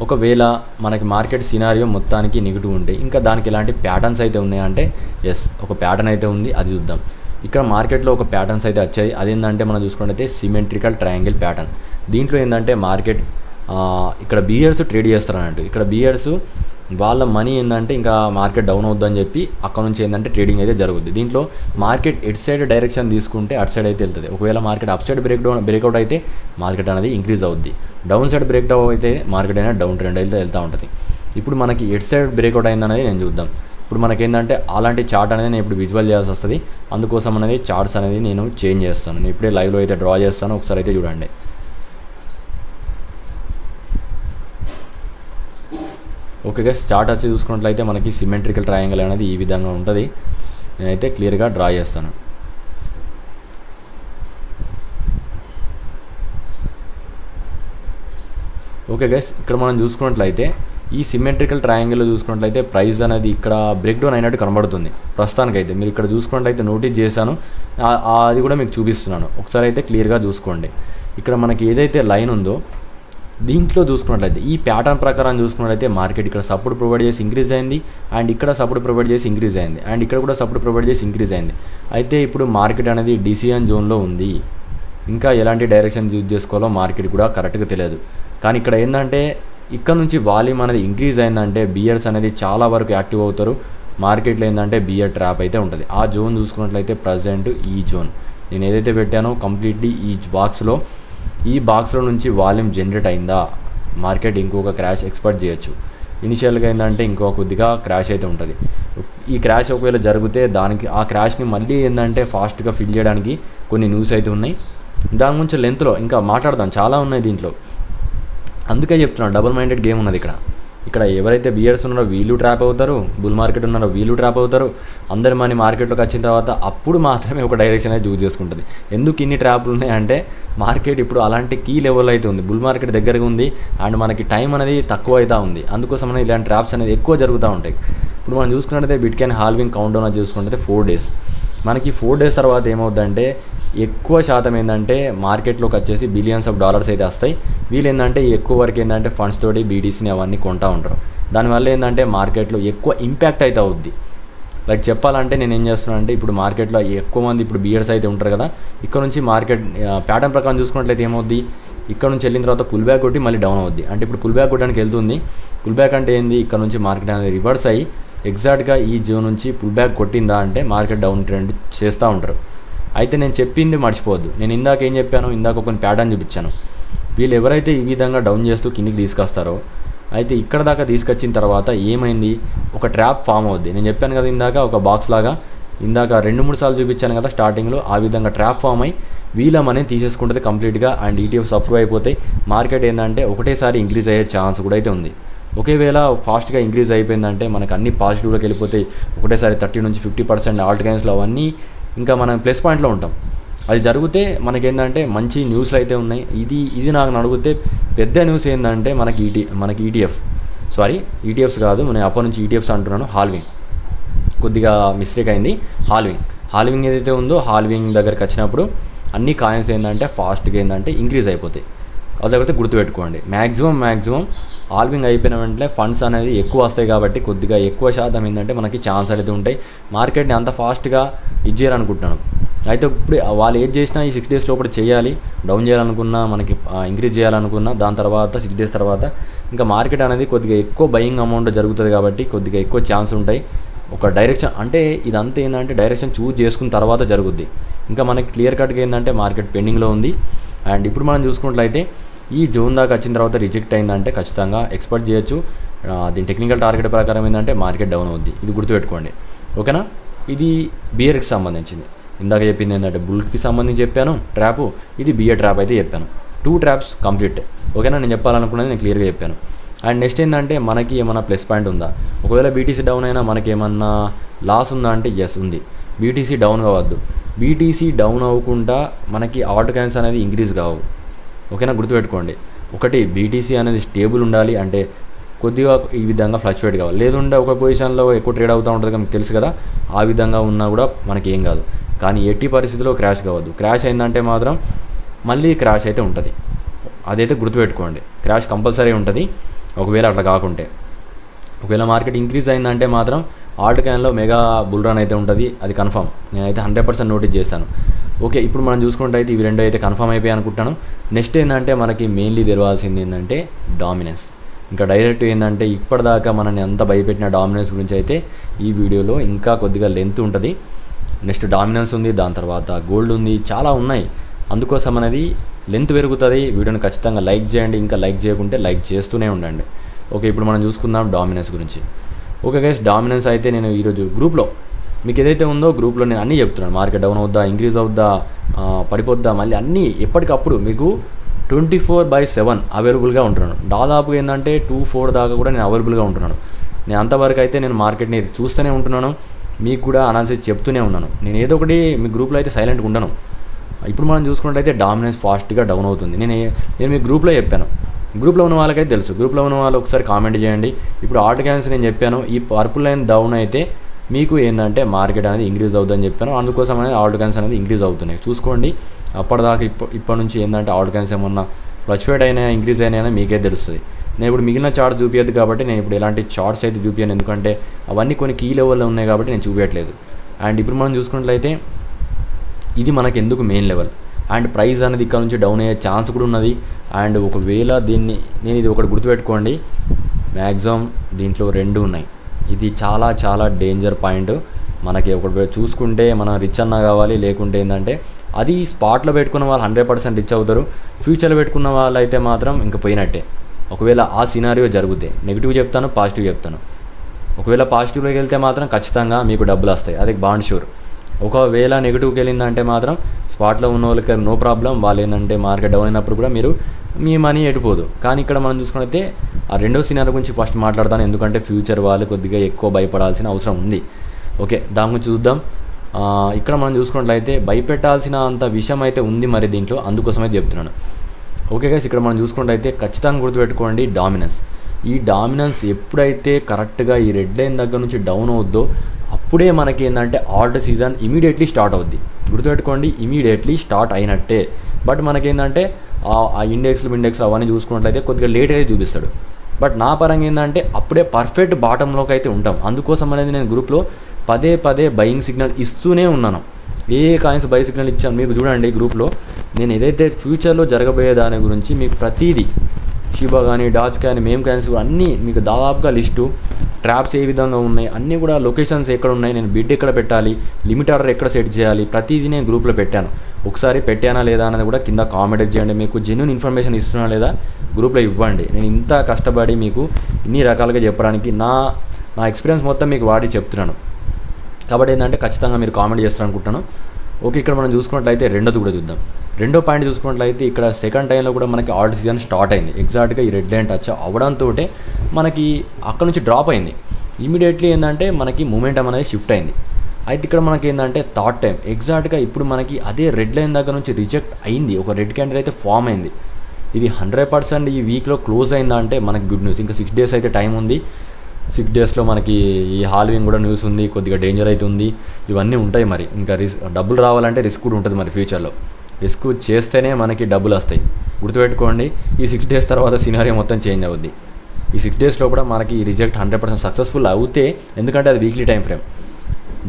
ఒకవేళ మనకి మార్కెట్ సినారియో మొత్తానికి నెగిటివ్ ఉంటే ఇంకా దానికి ఎలాంటి ప్యాటర్న్స్ అయితే ఉన్నాయంటే ఎస్, ఒక ప్యాటర్న్ అయితే ఉంది, అది చూద్దాం. ఇక్కడ మార్కెట్లో ఒక ప్యాటర్న్స్ అయితే వచ్చాయి. అదేంటంటే మనం చూసుకున్నట్లయితే సిమెట్రికల్ ట్రయాంగిల్ ప్యాటర్న్. దీంట్లో ఏంటంటే మార్కెట్ ఇక్కడ బియర్స్ ట్రేడ్ చేస్తారు అన్నట్టు. ఇక్కడ బియర్స్ వాళ్ళ మనీ ఏంటంటే ఇంకా మార్కెట్ డౌన్ అవుద్దని చెప్పి అక్కడ నుంచి ఏంటంటే ట్రేడింగ్ అయితే జరుగుద్ది. దీంట్లో మార్కెట్ ఎట్ సైడ్ డైరెక్షన్ తీసుకుంటే అటు సైడ్ అయితే వెళ్తుంది. ఒకవేళ మార్కెట్ అప్ సైడ్ బ్రేక్అవుట్ అయితే మార్కెట్ అనేది ఇంక్రీజ్ అవుద్ది. డౌన్ సైడ్ బ్రేక్అవుట్ అయితే మార్కెట్ అనేది డౌన్ ట్రెండ్ అయితే వెళ్తూ ఉంటుంది. ఇప్పుడు మనకి ఎట్ సైడ్ బ్రేక్అవుట్ అయిందనేది నేను చూద్దాం. ఇప్పుడు మనకి ఏంటంటే అలాంటి చార్ట్ అనేది నేను ఇప్పుడు విజువల్ చేయాల్సి వస్తుంది. అందుకోసం అనేది చార్ట్స్ అనేది నేను చేంజ్ చేస్తాను. నేను ఇప్పుడే లైవ్లో అయితే డ్రా చేస్తాను, ఒకసారి అయితే చూడండి. ఓకే గైస్, చార్ట్ వచ్చి చూసుకున్నట్లయితే మనకి సిమెట్రికల్ ట్రయాంగిల్ అనేది ఈ విధంగా ఉంటుంది. నేనైతే క్లియర్గా డ్రా చేస్తాను. ఓకే గైస్, ఇక్కడ మనం చూసుకున్నట్లయితే ఈ సిమెట్రికల్ ట్రయాంగిల్లో చూసుకున్నట్లయితే ప్రైస్ అనేది ఇక్కడ బ్రేక్ డౌన్ అయినట్టు కనబడుతుంది ప్రస్తుతానికైతే. మీరు ఇక్కడ చూసుకున్నట్లయితే నోటీస్ చేశాను, అది కూడా మీకు చూపిస్తున్నాను. ఒకసారి అయితే క్లియర్గా చూసుకోండి. ఇక్కడ మనకి ఏదైతే లైన్ ఉందో దీంట్లో చూసుకున్నట్లయితే ఈ ప్యాటర్న్ ప్రకారం చూసుకున్నట్లయితే మార్కెట్ ఇక్కడ సపోర్ట్ ప్రొవైడ్ చేసి ఇంక్రీజ్ అయింది, అండ్ ఇక్కడ సపోర్ట్ ప్రొవైడ్ చేసి ఇంక్రీజ్ అయింది, అండ్ ఇక్కడ కూడా సపోర్ట్ ప్రొవైడ్ చేసి ఇంక్రీజ్ అయింది. అయితే ఇప్పుడు మార్కెట్ అనేది డిసిజన్ జోన్లో ఉంది. ఇంకా ఎలాంటి డైరెక్షన్ యూజ్ చేసుకోవాలో మార్కెట్ కూడా కరెక్ట్గా తెలియదు. కానీ ఇక్కడ ఏంటంటే ఇక్కడ నుంచి వాల్యూమ్ అనేది ఇంక్రీజ్ అయిందంటే బియర్స్ అనేది చాలా వరకు యాక్టివ్ అవుతారు. మార్కెట్లో ఏంటంటే బియర్ ట్రాప్ అయితే ఉంటుంది. ఆ జోన్ చూసుకున్నట్లయితే ప్రజెంట్ ఈ జోన్ నేను ఏదైతే పెట్టానో కంప్లీట్లీ ఈ బాక్స్లో నుంచి వాల్యూమ్ జనరేట్ అయిందా, మార్కెట్ ఇంకొక క్రాష్ ఎక్స్పెక్ట్ చేయొచ్చు. ఇనిషియల్గా ఏంటంటే ఇంకో కొద్దిగా క్రాష్ అయితే ఉంటుంది. ఈ క్రాష్ ఒకవేళ జరిగితే ఆ క్రాష్ని మళ్ళీ ఏంటంటే ఫాస్ట్గా ఫిల్ చేయడానికి కొన్ని న్యూస్ అయితే ఉన్నాయి. దాని గురించి లెంత్లో ఇంకా మాట్లాడదాం, చాలా ఉన్నాయి దీంట్లో. అందుకే చెప్తున్నాను, డబుల్ మైండెడ్ గేమ్ ఉన్నది ఇక్కడ ఎవరైతే బియర్స్ ఉన్నారో వీళ్ళు ట్రాప్ అవుతారు, బుల్ మార్కెట్ ఉన్నారో వీళ్ళు ట్రాప్ అవుతారు. అందరి మనీ మార్కెట్లోకి వచ్చిన తర్వాత అప్పుడు మాత్రమే ఒక డైరెక్షన్ అయితే చూస్ చేసుకుంటుంది. ఎందుకు ఇన్ని ట్రాప్లు ఉన్నాయంటే మార్కెట్ ఇప్పుడు అలాంటి కీ లెవెల్ అయితే ఉంది, బుల్ మార్కెట్ దగ్గరగా ఉంది, అండ్ మనకి టైం అనేది తక్కువ అవుతూ ఉంది. అందుకోసం ఇలాంటి ట్రాప్స్ అనేది ఎక్కువ జరుగుతూ ఉంటాయి. ఇప్పుడు మనం చూసుకున్నట్లయితే బిట్కాయిన్ హాల్వింగ్ కౌంట్ డౌన్ చూసుకుంటే 4 days. మనకి 4 days తర్వాత ఏమవుతుందంటే ఎక్కువ శాతం ఏంటంటే మార్కెట్లోకి వచ్చేసి బిలియన్స్ ఆఫ్ డాలర్స్ అయితే వస్తాయి. వీళ్ళు ఏంటంటే ఎక్కువ వరకు ఏంటంటే ఫండ్స్ తోటి బీటీసీని అవన్నీ కొంటూ ఉంటారు. దానివల్ల ఏంటంటే మార్కెట్లో ఎక్కువ ఇంపాక్ట్ అయితే అవుద్ది. లైక్ చెప్పాలంటే నేను ఏం చేస్తున్నాను అంటే ఇప్పుడు మార్కెట్లో ఎక్కువ మంది ఇప్పుడు బియర్స్ అయితే ఉంటారు కదా, ఇక్కడ నుంచి మార్కెట్ ప్యాటర్న్ ప్రకారం చూసుకున్నట్లయితే ఏమవుద్ది, ఇక్కడ నుంచి వెళ్ళిన తర్వాత పుల్ బ్యాక్ కొట్టి మళ్ళీ డౌన్ అవుద్ది. అంటే ఇప్పుడు పుల్ బ్యాక్ కొట్టడానికి వెళ్తుంది. పుల్ బ్యాక్ అంటే ఏంది, ఇక్కడ నుంచి మార్కెట్ అనేది రివర్స్ అయ్యి ఎగ్జాక్ట్గా ఈ జోన్ నుంచి పుల్ బ్యాక్ కొట్టిందా అంటే మార్కెట్ డౌన్ ట్రెండ్ చేస్తూ ఉంటారు. అయితే నేను చెప్పింది మర్చిపోవద్దు. నేను ఇందాక ఏం చెప్పాను, ఇందాక కొన్ని ప్యాటర్న్ చూపించాను. వీళ్ళు ఎవరైతే ఈ విధంగా డౌన్ చేస్తూ కిందికి తీసుకొస్తారో అయితే ఇక్కడ దాకా తీసుకొచ్చిన తర్వాత ఏమైంది, ఒక ట్రాప్ ఫామ్ అవుద్ది. నేను చెప్పాను కదా ఇందాక ఒక బాక్స్ లాగా, ఇందాక 2-3 సార్లు చూపించాను కదా స్టార్టింగ్లో. ఆ విధంగా ట్రాప్ ఫామ్ అయ్యి వీళ్ళ మనీ తీసేసుకుంటుంది కంప్లీట్గా, అండ్ ఈటీఎఫ్స్ అప్రూవ్ అయిపోతాయి. మార్కెట్ ఏంటంటే ఒకటేసారి ఇంక్రీజ్ అయ్యే ఛాన్స్ కూడా అయితే ఉంది. ఒకేవేళ ఫాస్ట్గా ఇంక్రీజ్ అయిపోయిందంటే మనకు అన్ని పాజిటివ్లోకి వెళ్ళిపోతాయి. ఒకటేసారి 30 నుంచి 50% ఆల్ట్ గైన్స్లో అవన్నీ ఇంకా మనం ప్లస్ పాయింట్లో ఉంటాం. అది జరిగితే మనకేంటంటే మంచి న్యూస్లు అయితే ఉన్నాయి. ఇది నాకు అడిగితే పెద్ద న్యూస్ ఏంటంటే మనకి ఈటీఎఫ్స్ కాదు, నేను అప్పటి నుంచి ఈటీఎఫ్స్ అంటున్నాను. కొద్దిగా మిస్టేక్ అయింది. హాల్వింగ్ ఏదైతే ఉందో హాల్వింగ్ దగ్గరికి వచ్చినప్పుడు అన్ని కాయిన్స్ ఏంటంటే ఫాస్ట్గా ఏంటంటే ఇంక్రీజ్ అయిపోతాయి. అదొకటి గుర్తుపెట్టుకోండి. మ్యాక్సిమం హాల్వింగ్ అయిపోయిన వెంటనే ఫండ్స్ అనేది ఎక్కువ వస్తాయి కాబట్టి కొద్దిగా ఎక్కువ శాతం ఏంటంటే మనకి ఛాన్స్ అయితే ఉంటాయి. మార్కెట్ని అంత ఫాస్ట్గా ఇచ్చేయాలనుకుంటున్నాను. అయితే ఇప్పుడు వాళ్ళు ఏది చేసినా ఈ 6 days లోపల చేయాలి. డౌన్ చేయాలనుకున్నా, మనకి ఇంక్రీజ్ చేయాలనుకున్నా, దాని తర్వాత 6 days తర్వాత ఇంకా మార్కెట్ అనేది కొద్దిగా ఎక్కువ బయింగ్ అమౌంట్ జరుగుతుంది కాబట్టి కొద్దిగా ఎక్కువ ఛాన్స్ ఉంటాయి. ఒక డైరెక్షన్ అంటే ఇదంతా ఏంటంటే డైరెక్షన్ చూజ్ చేసుకున్న తర్వాత జరుగుద్ది. ఇంకా మనకి క్లియర్ కట్గా ఏంటంటే మార్కెట్ పెండింగ్లో ఉంది. అండ్ ఇప్పుడు మనం చూసుకున్నట్లయితే ఈ జోన్ దాకా వచ్చిన తర్వాత రిజెక్ట్ అయిందంటే ఖచ్చితంగా ఎక్స్పెక్ట్ చేయొచ్చు. దీని టెక్నికల్ టార్గెట్ ప్రకారం ఏంటంటే మార్కెట్ డౌన్ అవుద్ది. ఇది గుర్తుపెట్టుకోండి, ఓకేనా. ఇది బియర్కి సంబంధించింది. ఇందాక చెప్పింది ఏంటంటే బుల్కి సంబంధించి చెప్పాను ట్రాప్, ఇది బియర్ ట్రాప్ అయితే చెప్పాను. 2 traps కంప్లీట్, ఓకేనా. నేను చెప్పాలనుకున్నది నేను క్లియర్గా చెప్పాను. అండ్ నెక్స్ట్ ఏంటంటే మనకి ఏమన్నా ప్లస్ పాయింట్ ఉందా, ఒకవేళ బీటీసీ డౌన్ అయినా మనకి ఏమన్నా లాస్ ఉందా అంటే ఎస్ ఉంది. బీటీసీ డౌన్ కావద్దు. బీటీసీ డౌన్ అవ్వకుండా మనకి ఆల్ట్ కాయిన్స్ అనేది ఇంక్రీజ్ కావు, ఓకేనా. గుర్తుపెట్టుకోండి. ఒకటి బీటీసీ అనేది స్టేబుల్ ఉండాలి, అంటే కొద్దిగా ఈ విధంగా ఫ్లక్చువేట్ కావాలి. లేదంటే ఒక పొజిషన్లో ఎక్కువ ట్రేడ్ అవుతూ ఉంటుంది మీకు తెలుసు కదా, ఆ విధంగా ఉన్నా కూడా మనకి ఏం కాదు. కానీ ఎట్టి పరిస్థితుల్లో క్రాష్ కావద్దు. క్రాష్ అయిందంటే మాత్రం మళ్ళీ క్రాష్ అయితే ఉంటుంది, అదైతే గుర్తుపెట్టుకోండి. క్రాష్ కంపల్సరీ ఉంటుంది ఒకవేళ అట్లా కాకుంటే. ఒకవేళ మార్కెట్ ఇంక్రీజ్ అయిందంటే మాత్రం ఆల్ట్ క్యాన్లో మెగా బుల్ రన్ అయితే ఉంటుంది, అది కన్ఫర్మ్. నేనైతే 100% నోటీస్ చేశాను. ఓకే, ఇప్పుడు మనం చూసుకుంటే అయితే ఇవి రెండు అయితే కన్ఫర్మ్ అయిపోయాయి అనుకుంటాను. నెక్స్ట్ ఏంటంటే మనకి మెయిన్లీ తెలవాల్సింది ఏంటంటే డామినెన్స్. ఇంకా డైరెక్ట్ ఏంటంటే ఇప్పటిదాకా మనల్ని అంత భయపెట్టిన డామినెన్స్ గురించి అయితే ఈ వీడియోలో ఇంకా కొద్దిగా లెంత్ ఉంటుంది. నెక్స్ట్ డామినెన్స్ ఉంది, దాని తర్వాత గోల్డ్ ఉంది, చాలా ఉన్నాయి. అందుకోసం అనేది లెంత్ పెరుగుతుంది. వీడియోని ఖచ్చితంగా లైక్ చేయండి, ఇంకా లైక్ చేయకుంటే లైక్ చేస్తూనే ఉండండి. ఓకే, ఇప్పుడు మనం చూసుకుందాం డామినెన్స్ గురించి. ఓకే గైస్, డామినెన్స్ అయితే నేను ఈరోజు గ్రూప్లో మీకు ఏదైతే ఉందో గ్రూప్లో నేను అన్నీ చెప్తున్నాను. మార్కెట్ డౌన్ అవుద్దా, ఇంక్రీజ్ అవుద్దా, పడిపోద్దా, మళ్ళీ అన్నీ ఎప్పటికప్పుడు మీకు 24/7 అవైలబుల్గా ఉంటున్నాను. దాదాపుగా ఏంటంటే 2-4 దాకా కూడా నేను అవైలబుల్గా ఉంటున్నాను. నేను అంతవరకు అయితే నేను మార్కెట్ని చూస్తూనే ఉంటున్నాను, మీకు కూడా అనాలిసిస్ చెప్తూనే ఉన్నాను. నేను ఏదో ఒకటి మీ గ్రూప్లో అయితే సైలెంట్గా ఉండను. ఇప్పుడు మనం చూసుకున్నట్లయితే డామినెన్స్ ఫాస్ట్గా డౌన్ అవుతుంది. నేను మీ గ్రూప్లో చెప్పాను. గ్రూప్లో ఉన్న వాళ్ళకైతే తెలుసు. గ్రూప్లో ఉన్న వాళ్ళు ఒకసారి కామెంట్ చేయండి. ఇప్పుడు ఆల్ట్ క్యాన్స్ నేను చెప్పాను, ఈ పర్పుల్ లైన్ డౌన్ అయితే మీకు ఏంటంటే మార్కెట్ అనేది ఇంక్రీజ్ అవుతుందని చెప్పాను. అందుకోసం అనేది ఆల్ట్ క్యాన్స్ అనేది ఇంక్రీజ్ అవుతున్నాయి చూసుకోండి. అప్పటిదాకా ఇప్పటి నుంచి ఏంటంటే ఆల్ట్ క్యాన్స్ ఏమన్నా ఫ్లక్చువేట్ అయినా ఇంక్రీజ్ అయినా మీకే తెలుస్తుంది. నేను ఇప్పుడు మిగిలిన చార్ట్స్ చూపించదు కాబట్టి నేను ఇప్పుడు ఎలాంటి చార్ట్స్ అయితే చూపించాను, ఎందుకంటే అవన్నీ కొన్ని కీ లెవెల్లో ఉన్నాయి కాబట్టి నేను చూపించట్లేదు. అండ్ ఇప్పుడు మనం చూసుకున్నట్లయితే ఇది మనకి ఎందుకు మెయిన్ లెవెల్, అండ్ ప్రైస్ అనేది ఇక్కడ నుంచి డౌన్ అయ్యే ఛాన్స్ కూడా ఉన్నది. అండ్ ఒకవేళ నేను ఇది ఒకటి గుర్తుపెట్టుకోండి, మ్యాక్సిమం దీంట్లో 2 ఉన్నాయి. ఇది చాలా చాలా డేంజర్ పాయింట్. మనకి ఒకటి చూసుకుంటే మనం రిచ్ అన్నా కావాలి, లేకుంటే ఏంటంటే అది స్పాట్లో పెట్టుకున్న వాళ్ళు 100% రిచ్ అవుతారు. ఫ్యూచర్లో పెట్టుకున్న వాళ్ళు అయితే మాత్రం ఇంకా పోయినట్టే. ఒకవేళ ఆ సినారియో జరిగితే నెగిటివ్ చెప్తాను, పాజిటివ్ చెప్తాను. ఒకవేళ పాజిటివ్లోకి వెళ్తే మాత్రం ఖచ్చితంగా మీకు డబ్బులు వస్తాయి, అది బాండ్ షూర్. ఒకవేళ నెగిటివ్కి వెళ్ళిందంటే మాత్రం స్పాట్లో ఉన్న వాళ్ళకి నో ప్రాబ్లం. వాళ్ళు ఏంటంటే మార్కెట్ డౌన్ అయినప్పుడు కూడా మీ మనీ ఎటుపోదు. కానీ ఇక్కడ మనం చూసుకుంటే ఆ రెండో సినారియో గురించి ఫస్ట్ మాట్లాడతాను, ఎందుకంటే ఫ్యూచర్ వాళ్ళు కొద్దిగా ఎక్కువ భయపడాల్సిన అవసరం ఉంది. ఓకే, దాని గురించి చూద్దాం. ఇక్కడ మనం చూసుకున్నట్లయితే భయపెట్టాల్సిన అంత విషయం అయితే ఉంది మరి దీంట్లో, అందుకోసమైతే చెప్తున్నాను. ఓకే గైస్, ఇక్కడ మనం చూసుకున్నట్లయితే ఖచ్చితంగా గుర్తుపెట్టుకోండి డామినెన్స్. ఈ డామినెన్స్ ఎప్పుడైతే కరెక్ట్గా ఈ రెడ్ లైన్ దగ్గర నుంచి డౌన్ అవుద్దో అప్పుడే మనకి ఏంటంటే ఆల్ట్ సీజన్ ఇమీడియట్లీ స్టార్ట్ అవుద్ది. గుర్తుపెట్టుకోండి, ఇమీడియట్లీ స్టార్ట్ అయినట్టే. బట్ మనకేంటంటే ఆ ఇండెక్స్లు అవన్నీ చూసుకున్నట్లయితే కొద్దిగా లేట్ అయితే చూపిస్తాడు. బట్ నా పరంగా ఏంటంటే అప్పుడే పర్ఫెక్ట్ బాటంలోకి అయితే ఉంటాం. అందుకోసం అనేది నేను గ్రూప్లో పదే బయింగ్ సిగ్నల్ ఇస్తూనే ఉన్నాను. ఏ కాయిన్స్ బై సిగ్నల్ ఇచ్చాను మీకు చూడండి. గ్రూప్లో నేను ఏదైతే ఫ్యూచర్లో జరగబోయే దాని గురించి మీకు ప్రతిదీ షిబా కానీ, డాజ్ కానీ, మేమ్ కాయిన్స్ అన్నీ మీకు దాదాపుగా లిస్టు, ట్రాప్స్ ఏ విధంగా ఉన్నాయి, అన్నీ కూడా లొకేషన్స్ ఎక్కడ ఉన్నాయి, నేను బిడ్ ఎక్కడ పెట్టాలి, లిమిట్ ఆర్డర్ ఎక్కడ సెట్ చేయాలి, ప్రతిదీ నేను గ్రూప్లో పెట్టాను. ఒకసారి పెట్టానా లేదా అనేది కూడా కింద కామెంట్ చేయండి. మీకు జెన్యూన్ ఇన్ఫర్మేషన్ ఇస్తున్నా లేదా గ్రూప్లో ఇవ్వండి. నేను ఇంత కష్టపడి మీకు ఇన్ని రకాలుగా చెప్పడానికి నా ఎక్స్పీరియన్స్ మొత్తం మీకు వాడి చెప్తున్నాను కాబట్టి ఏంటంటే ఖచ్చితంగా మీరు కామెంట్ చేస్తారనుకుంటాను. ఓకే, ఇక్కడ మనం చూసుకున్నట్లయితే రెండోది కూడా చూద్దాం. రెండో పాయింట్ చూసుకున్నట్లయితే ఇక్కడ సెకండ్ టైంలో కూడా మనకి ఆల్ట్ సీజన్ స్టార్ట్ అయింది. ఎగ్జాక్ట్గా ఈ రెడ్ లైన్ టచ్ అవ్వడంతో మనకి అక్కడ నుంచి డ్రాప్ అయింది. ఇమీడియట్లీ ఏంటంటే మనకి మూమెంటం అనేది షిఫ్ట్ అయింది. అయితే ఇక్కడ మనకి ఏంటంటే థర్డ్ టైం ఎగ్జాక్ట్గా ఇప్పుడు మనకి అదే రెడ్ లైన్ దగ్గర నుంచి రిజెక్ట్ అయింది. ఒక రెడ్ క్యాండిల్ అయితే ఫామ్ అయింది. ఇది 100% ఈ వీక్లో క్లోజ్ అయిందా అంటే మనకి గుడ్ న్యూస్. ఇంకా 6 days అయితే టైం ఉంది. 6 daysలో మనకి ఈ హాల్వింగ్ కూడా న్యూస్ ఉంది, కొద్దిగా డేంజర్ అయితే ఉంది, ఇవన్నీ ఉంటాయి. మరి ఇంకా డబ్బులు రావాలంటే రిస్క్ కూడా ఉంటుంది. మరి ఫ్యూచర్లో రిస్క్ చేస్తేనే మనకి డబ్బులు వస్తాయి. గుర్తుపెట్టుకోండి, ఈ 6 days తర్వాత సినారియో మొత్తం చేంజ్ అవుద్ది. ఈ 6 daysలో కూడా మనకి ఈ రిజెక్ట్ 100% సక్సెస్ఫుల్ అవుతే, ఎందుకంటే అది వీక్లీ టైం ఫ్రేమ్.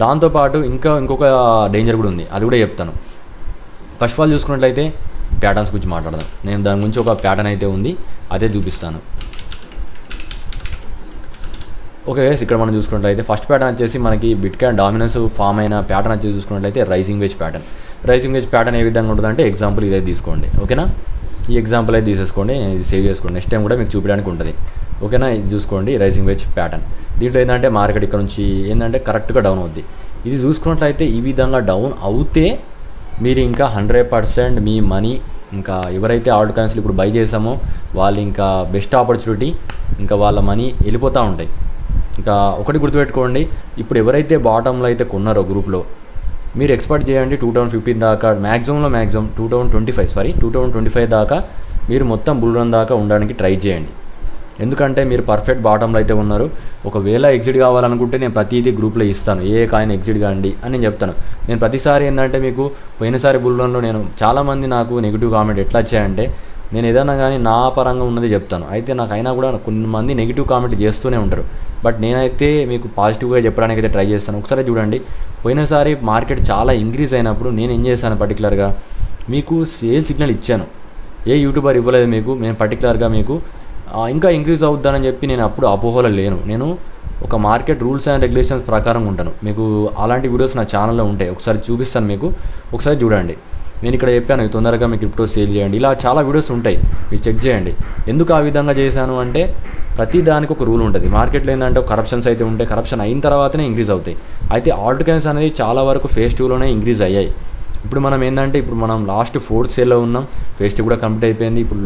దాంతోపాటు ఇంకొక డేంజర్ కూడా ఉంది, అది కూడా చెప్తాను. ఫస్ట్ ఆఫ్ ఆల్ చూసుకున్నట్లయితే ప్యాటర్న్స్ గురించి మాట్లాడదాం. నేను దాని గురించి ఒక ప్యాటర్న్ అయితే ఉంది, అదే చూపిస్తాను. ఓకే గైస్, ఇక్కడ మనం చూసుకున్నట్లయితే ఫస్ట్ ప్యాటర్న్ వచ్చేసి మనకి బిట్కాయిన్ డామినెన్స్ ఫామ్ అయిన ప్యాటర్న్ వచ్చేసి చూసుకున్నట్లయితే rising wedge pattern. Rising wedge pattern ఏ విధంగా ఉంటుందంటే ఎగ్జాంపుల్ ఇదే తీసుకోండి. ఓకేనా, ఈ ఎగ్జాంపుల్ అయితే తీసేసుకోండి, ఇది సేవ్ చేసుకోండి, నెక్స్ట్ టైం కూడా మీకు చూపించడానికి ఉంటుంది. ఓకేనా, ఇది చూసుకోండి రైజింగ్ వేజ్ ప్యాటర్న్. దీంట్లో ఏంటంటే మార్కెట్ ఇక్కడ నుంచి ఏంటంటే కరెక్ట్గా డౌన్ అవుద్ది. ఇది చూసుకున్నట్లయితే ఈ విధంగా డౌన్ అవుతే మీరు ఇంకా 100% మీ మనీ ఇంకా ఎవరైతే ఆల్ట్ కాయిన్స్లు ఇప్పుడు బై చేసామో వాళ్ళు ఇంకా బెస్ట్ ఆపర్చునిటీ, ఇంకా వాళ్ళ మనీ వెళ్ళిపోతూ ఉంటాయి. ఇంకా ఒకటి గుర్తుపెట్టుకోండి, ఇప్పుడు ఎవరైతే బాటంలో అయితే కొన్నారో గ్రూప్లో మీరు ఎక్స్పెక్ట్ చేయండి 2015 దాకా, మ్యాక్సిమం 2025 దాకా మీరు మొత్తం బుల్ రన్ దాకా ఉండడానికి ట్రై చేయండి. ఎందుకంటే మీరు పర్ఫెక్ట్ బాటంలో అయితే ఉన్నారు. ఒకవేళ ఎగ్జిట్ కావాలనుకుంటే నేను ప్రతిదీ గ్రూప్లో ఇస్తాను, ఏ కాయిన్ ఎగ్జిట్ కాండి అని నేను చెప్తాను. నేను ప్రతిసారి ఏంటంటే మీకు పోయినసారి బుల్లోన్లో నేను చాలామంది నాకు నెగిటివ్ కామెంట్ ఎట్లా వచ్చాయంటే నేను ఏదైనా కానీ నా పరంగా ఉన్నది చెప్తాను. అయితే నాకైనా కూడా కొంతమంది నెగిటివ్ కామెంట్ చేస్తూనే ఉంటారు. బట్ నేనైతే మీకు పాజిటివ్గా చెప్పడానికి అయితే ట్రై చేస్తాను. ఒకసారి చూడండి, పోయినసారి మార్కెట్ చాలా ఇంక్రీజ్ అయినప్పుడు నేను ఏం చేశాను, పర్టికులర్గా మీకు సేల్ సిగ్నల్ ఇచ్చాను. ఏ యూట్యూబర్ ఇవ్వలేదు మీకు. నేను పర్టికులర్గా మీకు ఇంకా ఇంక్రీజ్ అవుద్దానని చెప్పి నేను అప్పుడు అపోహలో లేను. నేను ఒక మార్కెట్ రూల్స్ అండ్ రెగ్యులేషన్స్ ప్రకారం ఉంటాను. మీకు అలాంటి వీడియోస్ నా ఛానల్లో ఉంటాయి, ఒకసారి చూపిస్తాను మీకు, ఒకసారి చూడండి. నేను ఇక్కడ చెప్పాను తొందరగా మీ క్రిప్టో సేల్ చేయండి, ఇలా చాలా వీడియోస్ ఉంటాయి, మీరు చెక్ చేయండి. ఎందుకు ఆ విధంగా చేశాను అంటే ప్రతి దానికి ఒక రూల్ ఉంటుంది. మార్కెట్లో ఏంటంటే కరప్షన్స్ అయితే ఉంటాయి, కరప్షన్ అయిన తర్వాతనే ఇంక్రీజ్ అవుతాయి. అయితే ఆల్ట్ కాయిన్స్ అనేది చాలా వరకు ఫేజ్ 2లోనే ఇంక్రీజ్ అయ్యాయి. ఇప్పుడు మనం ఏంటంటే ఇప్పుడు మనం లాస్ట్ 4th సేల్లో ఉన్నాం, ఫేజ్ 2 కూడా కంప్లీట్ అయిపోయింది. ఇప్పుడు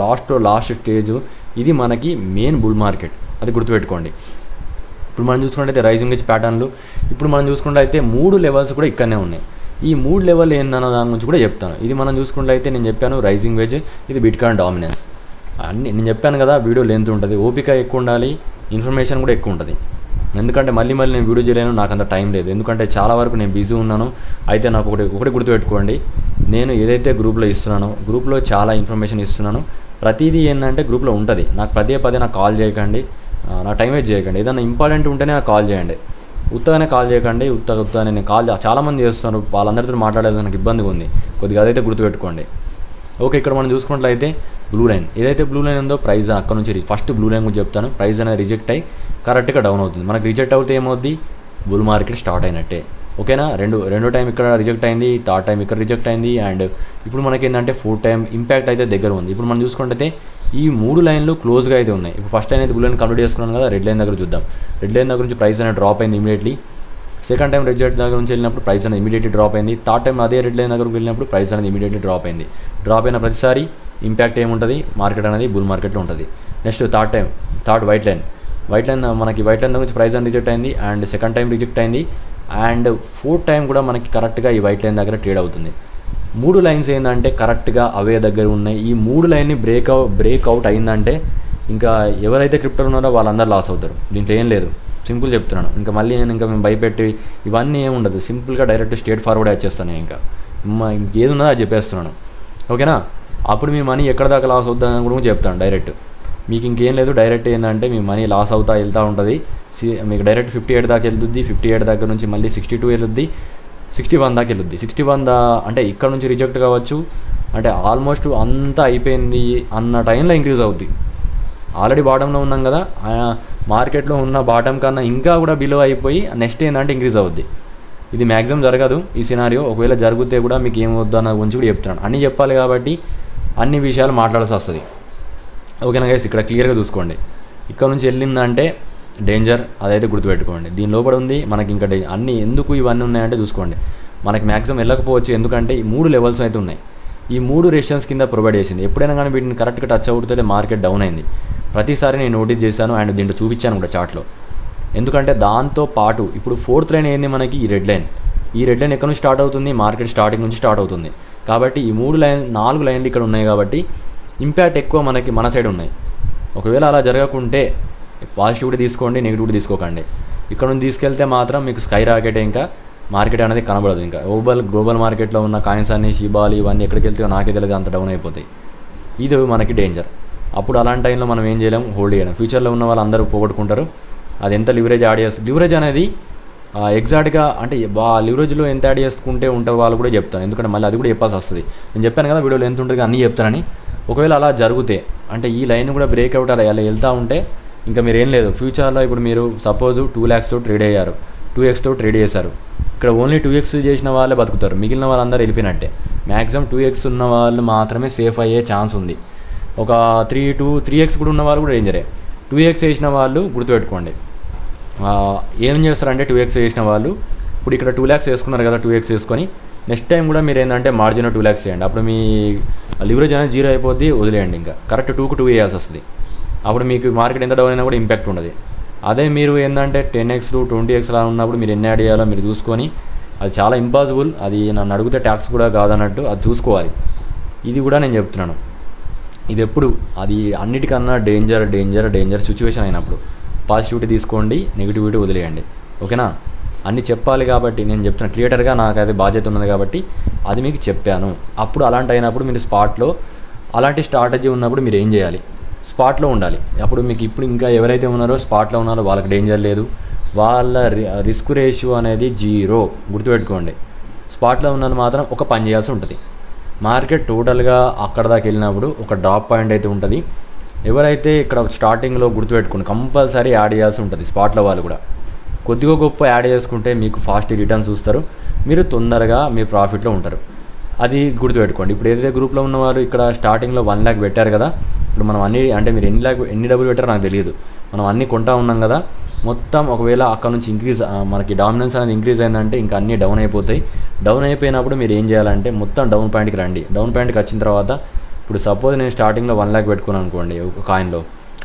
లాస్ట్ స్టేజ్ ఇది మనకి మెయిన్ బుల్ మార్కెట్, అది గుర్తుపెట్టుకోండి. ఇప్పుడు మనం చూసుకుంటే రైజింగ్ వెజ్ ప్యాటర్న్లు ఇప్పుడు మనం చూసుకుంటే అయితే 3 లెవెల్స్ కూడా ఇక్కడనే ఉన్నాయి. ఈ 3 లెవెల్ ఏందన్న దాని గురించి కూడా చెప్తాను. ఇది మనం చూసుకుంటే అయితే నేను చెప్పాను రైజింగ్ వెజ్, ఇది బిట్కాయిన్ డామినెన్స్ అన్ని నేను చెప్పాను కదా. వీడియో లెంత్ ఉంటుంది, ఓపిక ఎక్కువ ఉండాలి, ఇన్ఫర్మేషన్ కూడా ఎక్కువ ఉంటుంది. ఎందుకంటే మళ్ళీ నేను వీడియో చేయలేను, నాకు అంత టైం లేదు. ఎందుకంటే చాలా వరకు నేను బిజీ ఉన్నాను. అయితే నాకు ఒకటి గుర్తుపెట్టుకోండి, నేను ఏదైతే గ్రూప్లో ఇస్తున్నానో గ్రూప్లో చాలా ఇన్ఫర్మేషన్ ఇస్తున్నాను. ప్రతిదీ ఏంటంటే గ్రూప్లో ఉంటుంది. నాకు పదే నాకు కాల్ చేయకండి, నా టైం వేస్ట్ చేయకండి. ఏదైనా ఇంపార్టెంట్ ఉంటేనే నాకు కాల్ చేయండి, ఉత్తగానే కాల్ చేయకండి. ఉత్తగానే నేను కాల్ చాలామంది చేస్తున్నారు, వాళ్ళందరితో మాట్లాడేది నాకు ఇబ్బందిగా ఉంది కొద్దిగా, అదైతే గుర్తుపెట్టుకోండి. ఓకే, ఇక్కడ మనం చూసుకున్నట్లయితే బ్లూ లైన్, ఏదైతే బ్లూ లైన్ ఉందో ప్రైస్ అక్కడ నుంచి ఫస్ట్ బ్లూ లైన్ గురించి చెప్తాను. ప్రైస్ అనేది రిజెక్ట్ అయ్యి కరెక్ట్గా డౌన్ అవుతుంది. మనకు రిజెక్ట్ అవుతే ఏమవుద్ది, బుల్ మార్కెట్ స్టార్ట్ అయినట్టే. ఓకేనా, రెండో టైం ఇక్కడ రిజెక్ట్ అయింది, థర్డ్ టైం ఇక్కడ రిజెక్ట్ అయింది, అండ్ ఇప్పుడు మనకి ఏంటంటే 4th టైం ఇంపాక్ట్ అయితే దగ్గర ఉంది. ఇప్పుడు మనం చూసుకుంటే ఈ 3 లైన్లు క్లోజ్గా అయితే ఉన్నాయి. ఇప్పుడు ఫస్ట్ లైన్ అయితే బ్లూ లైన్ కంప్లీట్ చేసుకున్నాను కదా, రెడ్ లైన్ దగ్గర చూద్దాం. రెడ్ లైన్ దగ్గర నుంచి ప్రైస్ అనేది డ్రాప్ అయింది ఇమీడియట్లీ. సెకండ్ టైం రిజెక్ట్ దగ్గర నుంచి వెళ్ళినప్పుడు ప్రైస్ అనేది ఇమీడియట్లీ డ్రాప్ అయింది. థర్డ్ టైం అదే రెడ్ లైన్ దగ్గరకు వెళ్ళినప్పుడు ప్రైస్ అనేది ఇమీడియట్లీ డ్రాప్ అయింది. డ్రాప్ అయిన ప్రతిసారి ఇంపాక్ట్ ఏముంటుంది, మార్కెట్ అనేది బుల్ మార్కెట్లో ఉంటుంది. నెక్స్ట్ థర్డ్ వైట్ లైన్ మనకి వైట్ లైన్ దగ్గర నుంచి ప్రైస్ అనేది రిజెక్ట్ అయింది, అండ్ సెకండ్ టైం రిజెక్ట్ అయింది, అండ్ 4th టైం కూడా మనకి కరెక్ట్గా ఈ వైట్ లైన్ దగ్గర ట్రేడ్ అవుతుంది. 3 లైన్స్ ఏంటంటే కరెక్ట్గా అవే దగ్గర ఉన్నాయి. ఈ 3 లైన్ని బ్రేక్అవుట్ అయిందంటే ఇంకా ఎవరైతే క్రిప్టో ఉన్నారో వాళ్ళందరూ లాస్ అవుతారు. దీంట్లో ఏం లేదు, సింపుల్ చెప్తున్నాను. ఇంకా మళ్ళీ నేను మేము భయపెట్టి ఇవన్నీ ఏమి ఉండదు, సింపుల్గా డైరెక్ట్ స్ట్రేట్ ఫార్వర్డ్ వచ్చేస్తాను. ఇంకేది ఉన్నదో అది చెప్పేస్తున్నాను. ఓకేనా, అప్పుడు మీ మనీ ఎక్కడ దాకా లాస్ అవుతుందని కూడా చెప్తాను డైరెక్ట్. మీకు ఇంకేం లేదు, డైరెక్ట్ ఏంటంటే మీ మనీ లాస్ వెళ్తూ ఉంటుంది. మీకు డైరెక్ట్ 58 దాకా వెళ్తుంది, 58 దగ్గర నుంచి మళ్ళీ 62 వెళ్తుంది, 61 దాకా వెళ్తుంది. 61 అంటే ఇక్కడ నుంచి రిజెక్ట్ కావచ్చు, అంటే ఆల్మోస్ట్ అంతా అయిపోయింది అన్న టైంలో ఇంక్రీజ్ అవుద్ది. ఆల్రెడీ బాటంలో ఉన్నాం కదా, మార్కెట్లో ఉన్న బాటం కన్నా ఇంకా కూడా బిలో అయిపోయి నెక్స్ట్ ఏంటంటే ఇంక్రీజ్ అవుద్ది. ఇది మ్యాక్సిమం జరగదు ఈ సినారియో. ఒకవేళ జరిగితే కూడా మీకు ఏం వద్దు అన్న గురించి కూడా చెప్తున్నాను. అన్నీ చెప్పాలి కాబట్టి అన్ని విషయాలు మాట్లాడాల్సి వస్తుంది. ఓకేనా గైస్, ఇక్కడ క్లియర్గా చూసుకోండి. ఇక్కడ నుంచి వెళ్ళిందంటే డేంజర్, అదైతే గుర్తుపెట్టుకోండి. దీని లోపల ఉంది మనకి ఇంకా అన్నీ ఎందుకు ఇవన్నీ ఉన్నాయంటే చూసుకోండి. మనకి మ్యాక్సిమం వెళ్ళకపోవచ్చు, ఎందుకంటే ఈ 3 లెవెల్స్ అయితే ఉన్నాయి. ఈ 3 రెసిస్టెన్స్ కింద ప్రొవైడ్ చేసింది. ఎప్పుడైనా కానీ వీటిని కరెక్ట్గా టచ్ అవుతుంటే మార్కెట్ డౌన్ అయింది. ప్రతిసారి నేను నోటీస్ చేశాను, అండ్ దీంట్లో చూపించాను కూడా చార్ట్లో. ఎందుకంటే దాంతో పాటు ఇప్పుడు 4th లైన్ ఏంది మనకి, ఈ రెడ్ లైన్ ఎక్కడ నుంచి స్టార్ట్ అవుతుంది, మార్కెట్ స్టార్టింగ్ నుంచి స్టార్ట్ అవుతుంది. కాబట్టి ఈ 4 లైన్లు ఇక్కడ ఉన్నాయి కాబట్టి ఇంపాక్ట్ ఎక్కువ మనకి మన సైడ్ ఉన్నాయి. ఒకవేళ అలా జరగకుంటే పాజిటివ్ కూడా తీసుకోండి, నెగిటివ్ కూడా తీసుకోకండి. ఇక్కడ నుంచి తీసుకెళ్తే మాత్రం మీకు స్కై రాకెట్, ఇంకా మార్కెట్ అనేది కనబడదు. ఇంకా గ్లోబల్ మార్కెట్లో ఉన్న కాయిన్స్ అన్ని షిబాలు ఇవన్నీ ఎక్కడికి వెళ్తే నాకే తెలియదు, అంత డౌన్ అయిపోతాయి. ఇది మనకి డేంజర్. అప్పుడు అలాంటి టైంలో మనం ఏం చేయలేం, హోల్డ్ చేయలేం. ఫ్యూచర్లో ఉన్న వాళ్ళందరూ పోగొట్టుకుంటారు. అది ఎంత లివరేజ్ యాడ్ చేస్తుంది, లివరేజ్ అనేది ఎగ్జాక్ట్గా అంటే లివరేజ్లో ఎంత యాడ్ చేసుకుంటే ఉంటే వాళ్ళు కూడా చెప్తాను. ఎందుకంటే మళ్ళీ అది కూడా చెప్పాల్సి వస్తుంది. నేను చెప్పాను కదా వీడియోలో ఎంత ఉంటుంది అన్నీ చెప్తానని. ఒకవేళ అలా జరిగితే అంటే ఈ లైన్ కూడా బ్రేక్అవుట్ అలా వెళ్తూ ఉంటే ఇంకా మీరు ఏం లేదు. ఫ్యూచర్లో ఇప్పుడు మీరు సపోజ్ 2 lakhsతో ట్రేడ్ అయ్యారు, 2x ట్రేడ్ చేశారు. ఇక్కడ ఓన్లీ 2x చేసిన వాళ్ళే బతుకుతారు, మిగిలిన వాళ్ళందరూ వెళ్ళిపోయినట్టే. మ్యాక్సిమం 2x ఉన్న వాళ్ళు మాత్రమే సేఫ్ అయ్యే ఛాన్స్ ఉంది. ఒక 3x కూడా ఉన్న వాళ్ళు కూడా డేంజరే. 2x చేసిన వాళ్ళు గుర్తుపెట్టుకోండి. ఏం చేస్తారంటే 2x చేసిన వాళ్ళు ఇప్పుడు ఇక్కడ 2 lakhs వేసుకున్నారు కదా, 2x వేసుకొని నెక్స్ట్ టైం కూడా మీరు ఏంటంటే మార్జిన్ 2 lakhs చేయండి. అప్పుడు మీ లివరేజ్ అనేది 0 అయిపోద్ది, వదిలేయండి. ఇంకా కరెక్ట్ 2కు 2 వేయాల్సి వస్తుంది. అప్పుడు మీకు మార్కెట్ ఎంత డౌన్ అయినా కూడా ఇంపాక్ట్ ఉండదు. అదే మీరు ఏంటంటే 10x 20x అలా ఉన్నప్పుడు మీరు ఎన్ని యాడ్ చేయాలో మీరు చూసుకొని, అది చాలా ఇంపాసిబుల్. అది నన్ను అడిగితే ట్యాక్స్ కూడా కాదన్నట్టు అది చూసుకోవాలి. ఇది కూడా నేను చెప్తున్నాను. ఇది ఎప్పుడు అది అన్నిటికన్నా డేంజర్ సిచ్యువేషన్ అయినప్పుడు పాజిటివిటీ తీసుకోండి, నెగిటివిటీ వదిలేయండి. ఓకేనా? అన్నీ చెప్పాలి కాబట్టి నేను చెప్తున్నా, క్రియేటర్గా నాకు అది బాధ్యత ఉన్నది కాబట్టి అది మీకు చెప్పాను. అప్పుడు అలాంటి అయినప్పుడు మీరు స్పాట్లో అలాంటి స్ట్రాటజీ ఉన్నప్పుడు మీరు ఏం చేయాలి? స్పాట్లో ఉండాలి. అప్పుడు మీకు ఇప్పుడు ఇంకా ఎవరైతే ఉన్నారో స్పాట్లో ఉన్నారో వాళ్ళకి డేంజర్ లేదు, వాళ్ళ రిస్క్ రేషియో అనేది 0. గుర్తుపెట్టుకోండి. స్పాట్లో ఉన్నది మాత్రం ఒక పని చేయాల్సి ఉంటుంది. మార్కెట్ టోటల్గా అక్కడ దాకా వెళ్ళినప్పుడు ఒక డ్రాప్ పాయింట్ అయితే ఉంటుంది. ఎవరైతే ఇక్కడ స్టార్టింగ్లో గుర్తుపెట్టుకోండి, కంపల్సరీ యాడ్ చేయాల్సి ఉంటుంది. స్పాట్లో వాళ్ళు కూడా కొద్దిగా గొప్ప యాడ్ చేసుకుంటే మీకు ఫాస్ట్ రిటర్న్స్ చూస్తారు, మీరు తొందరగా మీ ప్రాఫిట్లో ఉంటారు. అది గుర్తుపెట్టుకోండి. ఇప్పుడు ఏదైతే గ్రూప్లో ఉన్నవారు ఇక్కడ స్టార్టింగ్లో 1 lakh పెట్టారు కదా, ఇప్పుడు మనం అన్ని అంటే మీరు ఎన్ని డబ్బులు పెట్టారో నాకు తెలియదు, మనం అన్నీ కొంటా ఉన్నాం కదా. మొత్తం ఒకవేళ అక్కడ నుంచి మనకి డామినెన్స్ అనేది ఇంక్రీజ్ అయిందంటే ఇంకా అన్నీ డౌన్ అయిపోతాయి. డౌన్ అయిపోయినప్పుడు మీరు ఏం చేయాలంటే మొత్తం డౌన్ పాయింట్కి రండి. డౌన్ పాయింట్కి వచ్చిన తర్వాత ఇప్పుడు సపోజ్ నేను స్టార్టింగ్లో 1 lakh పెట్టుకున్నాను అనుకోండి ఒక కాయిన్లో,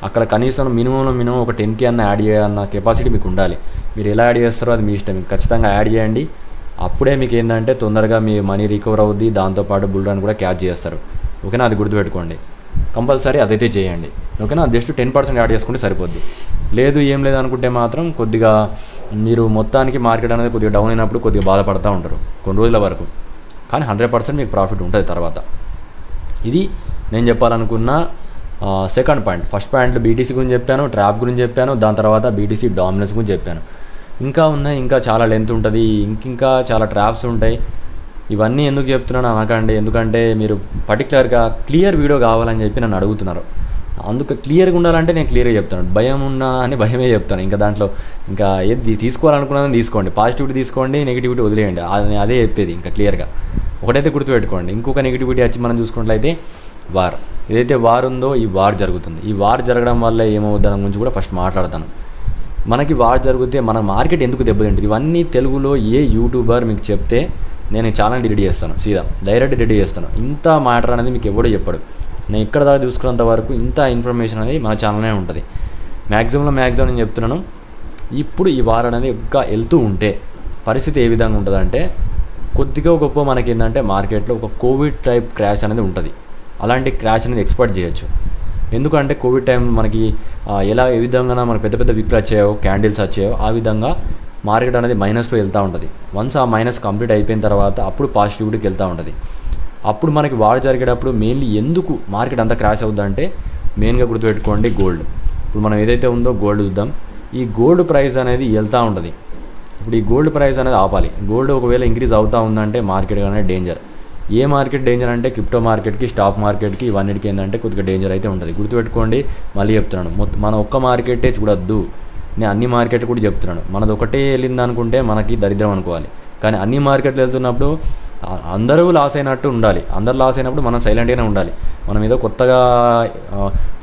అక్కడ కనీసం మినిమం ఒక 10K అన్న యాడ్ చేయాలన్న కెపాసిటీ మీకు ఉండాలి. మీరు ఎలా యాడ్ చేస్తారో అది మీ ఇష్టం, మీకు ఖచ్చితంగా యాడ్ చేయండి. అప్పుడే మీకు ఏంటంటే తొందరగా మీ మనీ రికవర్ అవుద్ది, దాంతోపాటు బుల్ రన్ కూడా క్యాచ్ చేస్తారు. ఓకేనా? అది గుర్తుపెట్టుకోండి, కంపల్సరీ అదైతే చేయండి. ఓకేనా? జస్ట్ 10% యాడ్ చేసుకుంటే సరిపోద్ది. లేదు ఏం లేదనుకుంటే మాత్రం కొద్దిగా మీరు మొత్తానికి మార్కెట్ అనేది కొద్దిగా డౌన్ అయినప్పుడు కొద్దిగా బాధపడుతూ ఉంటారు కొన్ని రోజుల వరకు, కానీ 100% మీకు ప్రాఫిట్ ఉంటుంది తర్వాత. ఇది నేను చెప్పాలనుకున్న సెకండ్ పాయింట్. ఫస్ట్ పాయింట్లో బీటీసీ గురించి చెప్పాను, ట్రాప్ గురించి చెప్పాను, దాని తర్వాత బీటీసీ డామినెన్స్ గురించి చెప్పాను. ఇంకా ఉన్నాయి, ఇంకా చాలా లెంత్ ఉంటుంది, ఇంకా చాలా ట్రాప్స్ ఉంటాయి. ఇవన్నీ ఎందుకు చెప్తున్నాను అనకండి, ఎందుకంటే మీరు పర్టికులర్గా క్లియర్ వీడియో కావాలని చెప్పి నన్ను అడుగుతున్నారు. అందుకు క్లియర్గా ఉండాలంటే నేను క్లియర్గా చెప్తాను. భయం ఉన్నా అని భయమే చెప్తాను. ఇంకా దాంట్లో ఇంకా ఏది తీసుకోవాలనుకున్నదని తీసుకోండి, పాజిటివిటీ తీసుకోండి, నెగిటివిటీ వదిలేయండి. అదే చెప్పేది ఇంకా క్లియర్గా. ఒకటైతే గుర్తుపెట్టుకోండి, ఇంకొక నెగిటివిటీ వచ్చి మనం చూసుకున్నట్లయితే వార్. ఏదైతే వార్ ఉందో ఈ వార్ జరుగుతుంది. ఈ వార్ జరగడం వల్ల ఏమవుద్ది దాని గురించి కూడా ఫస్ట్ మాట్లాడతాను. మనకి వార్ జరిగితే మన మార్కెట్ ఎందుకు దెబ్బతింటుంది, ఇవన్నీ తెలుగులో ఏ యూట్యూబర్ మీకు చెప్తే నేను ఛానల్ డిలీట్ చేస్తాను, సీదా డైరెక్ట్ డిలీట్ చేస్తాను. ఇంత మ్యాటర్ అనేది మీకు ఎవడో చెప్పడు. నేను ఇక్కడ దాకా చూసుకున్నంత వరకు ఇంత ఇన్ఫర్మేషన్ అనేది మన ఛానల్నే ఉంటుంది. మ్యాక్సిమం నేను చెప్తున్నాను. ఇప్పుడు ఈ వార్ అనేది ఇంకా వెళ్తూ ఉంటే పరిస్థితి ఏ విధంగా ఉంటుందంటే కొద్దిగా గొప్ప మనకి ఏంటంటే మార్కెట్లో ఒక కోవిడ్ టైప్ క్రాష్ అనేది ఉంటుంది. అలాంటి క్రాష్ అనేది ఎక్స్పెక్ట్ చేయొచ్చు. ఎందుకంటే కోవిడ్ టైం మనకి ఏ విధంగా మనకు పెద్ద విక్లు వచ్చాయో, క్యాండిల్స్ వచ్చాయో, ఆ విధంగా మార్కెట్ అనేది మైనస్లో వెళ్తూ ఉంటుంది. వన్స్ ఆ మైనస్ కంప్లీట్ అయిపోయిన తర్వాత అప్పుడు పాజిటివిటీకి వెళ్తూ ఉంటుంది. అప్పుడు మనకి వార్ జరిగేటప్పుడు మెయిన్లీ ఎందుకు మార్కెట్ అంతా క్రాష్ అవుతుందంటే మెయిన్గా గుర్తుపెట్టుకోండి గోల్డ్. ఇప్పుడు మనం ఏదైతే ఉందో గోల్డ్ చూద్దాం. ఈ గోల్డ్ ప్రైస్ అనేది వెళ్తూ ఉంటుంది. ఇప్పుడు ఈ గోల్డ్ ప్రైస్ అనేది ఆపాలి. గోల్డ్ ఒకవేళ ఇంక్రీజ్ అవుతూ ఉందంటే మార్కెట్ అనేది డేంజర్. ఏ మార్కెట్ డేంజర్ అంటే క్రిప్టో మార్కెట్కి, స్టాక్ మార్కెట్కి, ఇవన్నిటికి ఏంటంటే కొద్దిగా డేంజర్ అయితే ఉంటుంది. గుర్తుపెట్టుకోండి, మళ్ళీ చెప్తున్నాను, మన ఒక్క మార్కెటే చూడొద్దు, నేను అన్ని మార్కెట్ కూడా చెప్తున్నాను. మనది ఒకటే వెళ్ళింది అనుకుంటే మనకి దరిద్రం అనుకోవాలి. కానీ అన్ని మార్కెట్లు వెళ్తున్నప్పుడు అందరూ లాస్ అయినట్టు ఉండాలి. అందరూ లాస్ అయినప్పుడు మనం సైలెంట్గానే ఉండాలి. మనం ఏదో కొత్తగా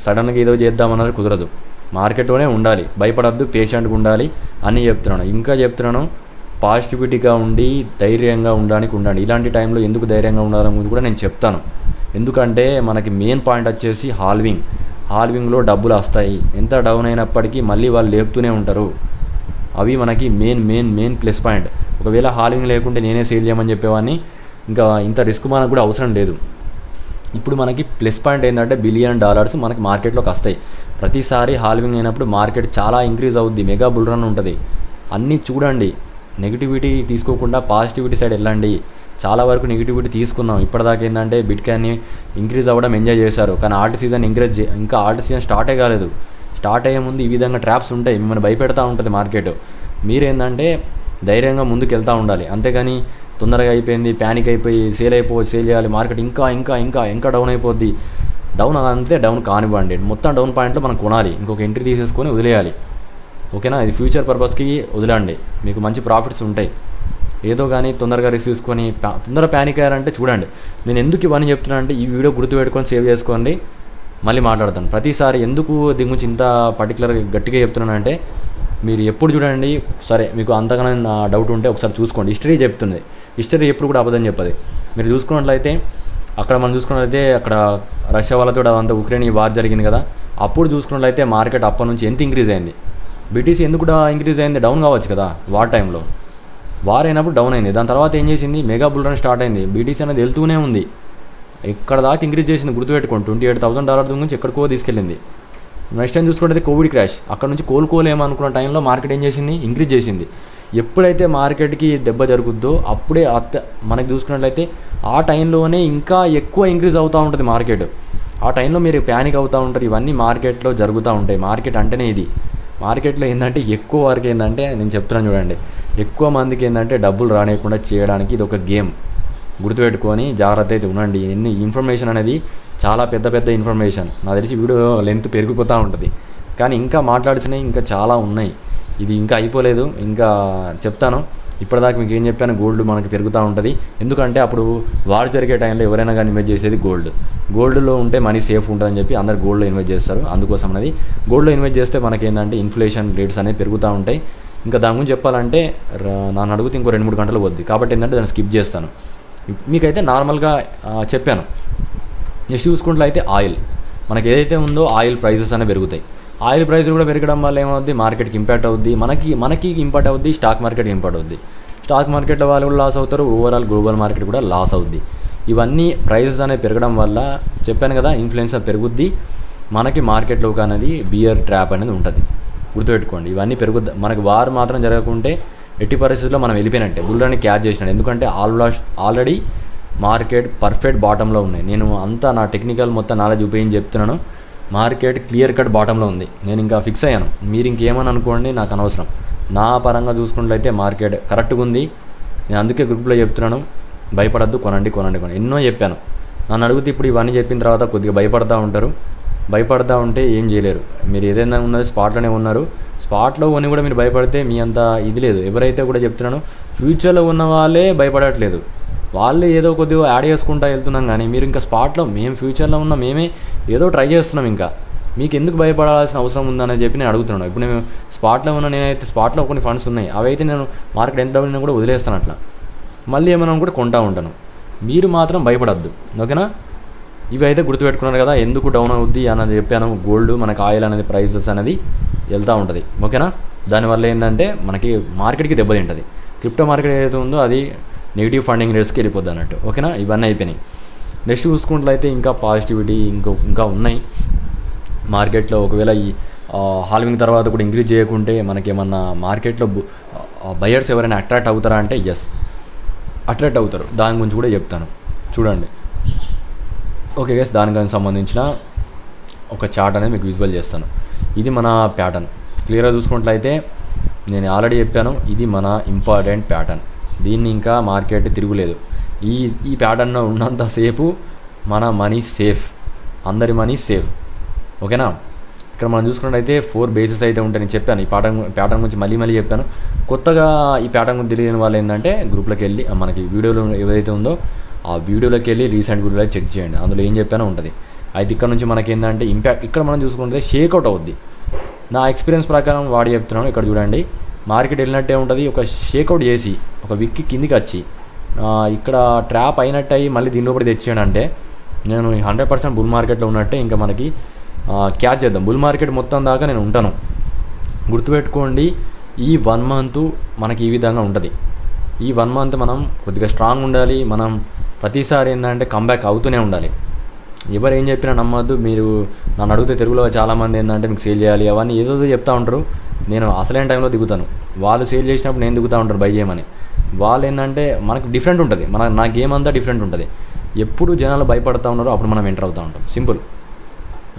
సడన్గా ఏదో చేద్దామన్నది కుదరదు. మార్కెట్లోనే ఉండాలి, భయపడద్దు, పేషెంట్గా ఉండాలి అని చెప్తున్నాను. ఇంకా చెప్తున్నాను, పాజిటివిటీగా ఉండి ధైర్యంగా ఉండడానికి ఉండండి. ఇలాంటి టైంలో ఎందుకు ధైర్యంగా ఉండాలని కూడా నేను చెప్తాను. ఎందుకంటే మనకి మెయిన్ పాయింట్ వచ్చేసి హాల్వింగ్లో డబ్బులు వస్తాయి. ఎంత డౌన్ అయినప్పటికీ మళ్ళీ వాళ్ళు లేపుతూనే ఉంటారు. అవి మనకి మెయిన్ ప్లస్ పాయింట్. ఒకవేళ హాల్వింగ్ లేకుంటే నేనే సేల్ చేయమని చెప్పేవాడిని, ఇంకా ఇంత రిస్క్ మనకు కూడా అవసరం లేదు. ఇప్పుడు మనకి ప్లస్ పాయింట్ ఏంటంటే $1 బిలియన్ మనకి మార్కెట్లోకి వస్తాయి. ప్రతిసారి హాల్వింగ్ అయినప్పుడు మార్కెట్ చాలా ఇంక్రీజ్ అవుద్ది, మెగా బుల్ రన్ ఉంటుంది. అన్నీ చూడండి, నెగిటివిటీ తీసుకోకుండా పాజిటివిటీ సైడ్ వెళ్ళండి. చాలా వరకు నెగిటివిటీ తీసుకున్నాం. ఇప్పటిదాకా ఏంటంటే బిట్కాయిన్ని ఇంక్రీజ్ అవ్వడం ఎంజాయ్ చేశారు, కానీ ఆల్ట్ సీజన్ ఇంకా ఆల్ట్ సీజన్ స్టార్టే కాలేదు. స్టార్ట్ అయ్యే ముందు ఈ విధంగా ట్రాప్స్ ఉంటాయి, మిమ్మల్ని భయపెడతా ఉంటుంది మార్కెట్. మీరేంటంటే ధైర్యంగా ముందుకు వెళ్తూ ఉండాలి. అంతేగాని తొందరగా అయిపోయింది, ప్యానిక్ అయిపోయి సేల్ చేయాలి, మార్కెట్ ఇంకా డౌన్ అయిపోద్ది. డౌన్ అంతే, డౌన్ కానివ్వండి, మొత్తం డౌన్ పాయింట్లో మనం కొనాలి, ఇంకొక ఎంట్రీ తీసేసుకొని వదిలేయాలి. ఓకేనా? ఇది ఫ్యూచర్ పర్పస్కి వదిలేండి, మీకు మంచి ప్రాఫిట్స్ ఉంటాయి. ఏదో కానీ తొందరగా రిస్క్ తీసుకొని తొందరగా ప్యానిక్ అయ్యారంటే చూడండి. నేను ఎందుకు ఇవన్నీ చెప్తున్నా అంటే ఈ వీడియో గుర్తుపెట్టుకొని సేవ్ చేసుకోండి, మళ్ళీ మాట్లాడతాను. ప్రతిసారి ఎందుకు దీని గురించి ఇంత పర్టికులర్గా గట్టిగా చెప్తున్నానంటే మీరు ఎప్పుడు చూడండి. సరే, మీకు అంతగానే నా డౌట్ ఉంటే ఒకసారి చూసుకోండి. హిస్టరీ చెప్తుంది, హిస్టరీ ఎప్పుడు కూడా అబద్ధం చెప్పదు. మీరు చూసుకున్నట్లయితే మనం చూసుకున్నట్లయితే అక్కడ రష్యా వాళ్ళతో అదంతా ఉక్రెయిన్ వార్ జరిగింది కదా, అప్పుడు చూసుకున్నట్లయితే మార్కెట్ అప్పటి నుంచి ఎంత ఇంక్రీజ్ అయింది. బీటీసీ ఎందుకు ఇంక్రీజ్ అయింది? డౌన్ కావచ్చు కదా, వార్ టైంలో. వార్ అయినప్పుడు డౌన్ అయింది. దాని తర్వాత ఏం చేసింది? మెగా బుల్ రన్ స్టార్ట్ అయింది. బీటీసీ అనేది వెళ్తూనే ఉంది. ఇక్కడ దాకా ఇంక్రీజ్ చేసింది గుర్తుపెట్టుకోండి. $28,000 నుంచి ఎక్కడికో తీసుకెళ్ళింది. నెక్స్ట్ టైం చూసుకుంటే కోవిడ్ క్రాష్, అక్కడ నుంచి కోలుకోలేమనుకున్న టైంలో మార్కెట్ ఏం చేసింది, ఇంక్రీజ్ చేసింది. ఎప్పుడైతే మార్కెట్కి దెబ్బ జరుగుద్దో అప్పుడే మనకి చూసుకున్నట్లయితే ఆ టైంలోనే ఇంకా ఎక్కువ ఇంక్రీజ్ అవుతూ ఉంటుంది మార్కెట్. ఆ టైంలో మీరు ప్యానిక్ అవుతూ ఉంటారు. ఇవన్నీ మార్కెట్లో జరుగుతూ ఉంటాయి. మార్కెట్ అంటేనే ఇది. మార్కెట్లో ఏంటంటే ఎక్కువ వరకు ఏంటంటే నేను చెప్తున్నాను చూడండి, ఎక్కువ మందికి ఏంటంటే డబ్బులు రానియకుండా చేయడానికి ఇది ఒక గేమ్. గుర్తుపెట్టుకొని జాగ్రత్త అయితే ఉండండి. ఎన్ని ఇన్ఫర్మేషన్ అనేది చాలా పెద్ద ఇన్ఫర్మేషన్. నాకు తెలిసి వీడియో లెంత్ పెరిగిపోతూ ఉంటుంది, కానీ ఇంకా మాట్లాడిసినవి ఇంకా చాలా ఉన్నాయి. ఇది ఇంకా అయిపోలేదు, ఇంకా చెప్తాను. ఇప్పటిదాకా మీకు ఏం చెప్పాను, గోల్డ్ మనకి పెరుగుతూ ఉంటుంది. ఎందుకంటే అప్పుడు వార్ జరిగే టైంలో ఎవరైనా కానీ ఇన్వెస్ట్ చేసేది గోల్డ్లో ఉంటే మనీ సేఫ్ ఉంటుందని చెప్పి అందరు గోల్డ్లో ఇన్వెస్ట్ చేస్తారు. అందుకోసం అనేది గోల్డ్లో ఇన్వెస్ట్ చేస్తే మనకి ఏంటంటే ఇన్ఫ్లేషన్ రేట్స్ అనేవి పెరుగుతూ ఉంటాయి. ఇంకా దాని గురించి చెప్పాలంటే నన్ను అడిగితే ఇంకో 2-3 గంటలు వద్దు. కాబట్టి ఏంటంటే దాన్ని స్కిప్ చేస్తాను. మీకైతే నార్మల్గా చెప్పాను. నెక్స్ట్ చూసుకుంటే ఆయిల్, మనకి ఏదైతే ఉందో ఆయిల్ ప్రైసెస్ అనేవి పెరుగుతాయి. ఆయిల్ ప్రైస్ కూడా పెరగడం వల్ల ఏమవుద్ది, మార్కెట్కి ఇంపాక్ట్ అవుద్ది, మనకి ఇంపాక్ట్ అవుద్ది, స్టాక్ మార్కెట్కి ఇంపాక్ట్ అవుద్ది. స్టాక్ మార్కెట్లో వాళ్ళు కూడా లాస్ అవుతారు, ఓవరాల్ గ్లోబల్ మార్కెట్ కూడా లాస్ అవుద్ది. ఇవన్నీ ప్రైసెస్ అనేవి పెరగడం వల్ల చెప్పాను కదా, ఇన్ఫ్లుయెన్స్ పెరుగుద్ది. మనకి మార్కెట్లోకి అనేది బియర్ ట్రాప్ అనేది ఉంటుంది. గుర్తుపెట్టుకోండి, ఇవన్నీ పెరుగుద్ది. మనకి వార్ మాత్రం జరగకుంటే ఎట్టి పరిస్థితుల్లో మనం వెళ్ళిపోయినట్టే, బుల్లని క్యాచ్ చేసినట్టు. ఎందుకంటే ఆల్రెడీ మార్కెట్ పర్ఫెక్ట్ బాటంలో ఉన్నాయి. నేను అంతా నా టెక్నికల్ మొత్తం నాలెడ్జ్ ఉపయోగించి చెప్తున్నాను. మార్కెట్ క్లియర్ కట్ బాటంలో ఉంది. నేను ఇంకా ఫిక్స్ అయ్యాను. మీరు ఇంకేమని అనుకోండి, నాకు అనవసరం. నా పరంగా చూసుకున్నట్లయితే మార్కెట్ కరెక్ట్గా ఉంది. నేను అందుకే గ్రూప్లో చెప్తున్నాను, భయపడద్దు, కొనండి. ఎన్నో చెప్పాను. నన్ను అడిగితే ఇప్పుడు ఇవన్నీ చెప్పిన తర్వాత కొద్దిగా భయపడతా ఉంటే ఏం చేయలేరు. మీరు ఏదైనా ఉన్నది స్పాట్లోనే ఉన్నారు. స్పాట్లో కొని కూడా మీరు భయపడితే మీ అంత ఇది లేదు. ఎవరైతే కూడా చెప్తున్నానో ఫ్యూచర్లో ఉన్న వాళ్ళే భయపడట్లేదు. వాళ్ళే ఏదో కొద్దిగా యాడ్ చేసుకుంటూ వెళ్తున్నాం. కానీ మీరు ఇంకా స్పాట్లో, మేము ఫ్యూచర్లో ఉన్న మేమే ఏదో ట్రై చేస్తున్నాం. ఇంకా మీకు ఎందుకు భయపడాల్సిన అవసరం ఉందని చెప్పి నేను అడుగుతున్నాను. ఇప్పుడు నేను స్పాట్లో ఉన్న, నేనైతే స్పాట్లో కొన్ని ఫండ్స్ ఉన్నాయి, అవైతే నేను మార్కెట్ ఎంత డౌన్ కూడా వదిలేస్తాను. అట్లా మళ్ళీ ఏమైనా కూడా కొంటూ ఉంటాను. మీరు మాత్రం భయపడద్దు, ఓకేనా? ఇవి అయితే గుర్తుపెట్టుకున్నారు కదా, ఎందుకు డౌన్ అవుద్ది అన్నది చెప్పాను. గోల్డ్, మనకి ఆయిల్ అనేది ప్రైసెస్ అనేది వెళ్తూ ఉంటుంది, ఓకేనా? దానివల్ల ఏంటంటే మనకి మార్కెట్కి దెబ్బతింటుంది. క్రిప్టో మార్కెట్ ఏదైతే ఉందో అది నెగిటివ్ ఫండింగ్ రేట్స్కి వెళ్ళిపోద్ది అన్నట్టు, ఓకేనా? ఇవన్నీ అయిపోయినాయి. నెక్స్ట్ చూసుకున్నట్లయితే ఇంకా పాజిటివిటీ ఇంకా ఉన్నాయి మార్కెట్లో. ఒకవేళ ఈ హాల్వింగ్ తర్వాత కూడా ఇంక్రీజ్ చేయకుంటే మనకేమన్నా మార్కెట్లో బయర్స్ ఎవరైనా అట్రాక్ట్ అవుతారా అంటే ఎస్, అట్రాక్ట్ అవుతారు. దాని గురించి కూడా చెప్తాను, చూడండి. ఓకే గైస్, దానికి సంబంధించిన ఒక చార్ట్ అనేది మీకు విజువల్ చేస్తాను. ఇది మన ప్యాటర్న్. క్లియర్గా చూసుకున్నట్లయితే నేను ఆల్రెడీ చెప్పాను, ఇది మన ఇంపార్టెంట్ ప్యాటర్న్. దీన్ని ఇంకా మార్కెట్ తిరుగులేదు. ఈ ప్యాటర్న్లో ఉన్నంతసేపు మన మనీ సేఫ్, అందరి మనీ సేఫ్, ఓకేనా? ఇక్కడ మనం చూసుకున్నట్లయితే 4 బేసెస్ అయితే ఉంటాయి. నేను చెప్పాను ఈ ప్యాటర్న్ గురించి మళ్ళీ చెప్పాను. కొత్తగా ఈ ప్యాటర్న్ గురించి తెలియని వాళ్ళు ఏంటంటే గ్రూప్లోకి వెళ్ళి మనకి వీడియోలో ఏదైతే ఉందో ఆ వీడియోలోకి వెళ్ళి రీసెంట్ వీడియోలో చెక్ చేయండి. అందులో ఏం చెప్పానో ఉంటుంది. అయితే ఇక్కడ నుంచి మనకి ఏంటంటే ఇంపాక్ట్ ఇక్కడ మనం చూసుకుంటే షేక్అవుట్ అవుద్ది. నా ఎక్స్పీరియన్స్ ప్రకారం వాడి చెప్తున్నాను. ఇక్కడ చూడండి, మార్కెట్ వెళ్ళినట్టే ఉంటుంది. ఒక షేక్అవుట్ చేసి ఒక విక్కి కిందికి వచ్చి ఇక్కడ ట్రాప్ అయినట్టు అయ్యి మళ్ళీ దీని లోపలికి తెచ్చాడు అంటే నేను 100% బుల్ మార్కెట్లో ఉన్నట్టే. ఇంకా మనకి క్యాచ్ చేద్దాం. బుల్ మార్కెట్ మొత్తం దాకా నేను ఉంటాను. గుర్తుపెట్టుకోండి, ఈ 1 మంత్ మనకి ఈ విధంగా ఉంటుంది. ఈ 1 మంత్ మనం కొద్దిగా స్ట్రాంగ్ ఉండాలి. మనం ప్రతిసారి ఏంటంటే కంబ్యాక్ అవుతూనే ఉండాలి. ఎవరు ఏం చెప్పినా నమ్మద్దు. మీరు నన్ను అడిగితే తెలుగులో చాలామంది ఏంటంటే మీకు సేల్ చేయాలి అవన్నీ ఏదో చెప్తూ ఉంటారు. నేను అసలైన టైంలో దిగుతాను. వాళ్ళు సేల్ చేసినప్పుడు నేను దిగుతూ ఉంటారు బై చేయమని. వాళ్ళు ఏంటంటే మనకు డిఫరెంట్ ఉంటుంది. నా గేమ్ అంతా డిఫరెంట్ ఉంటుంది. ఎప్పుడు జనాలు భయపడుతూ ఉన్నారో అప్పుడు మనం ఎంటర్ అవుతూ ఉంటాం. సింపుల్,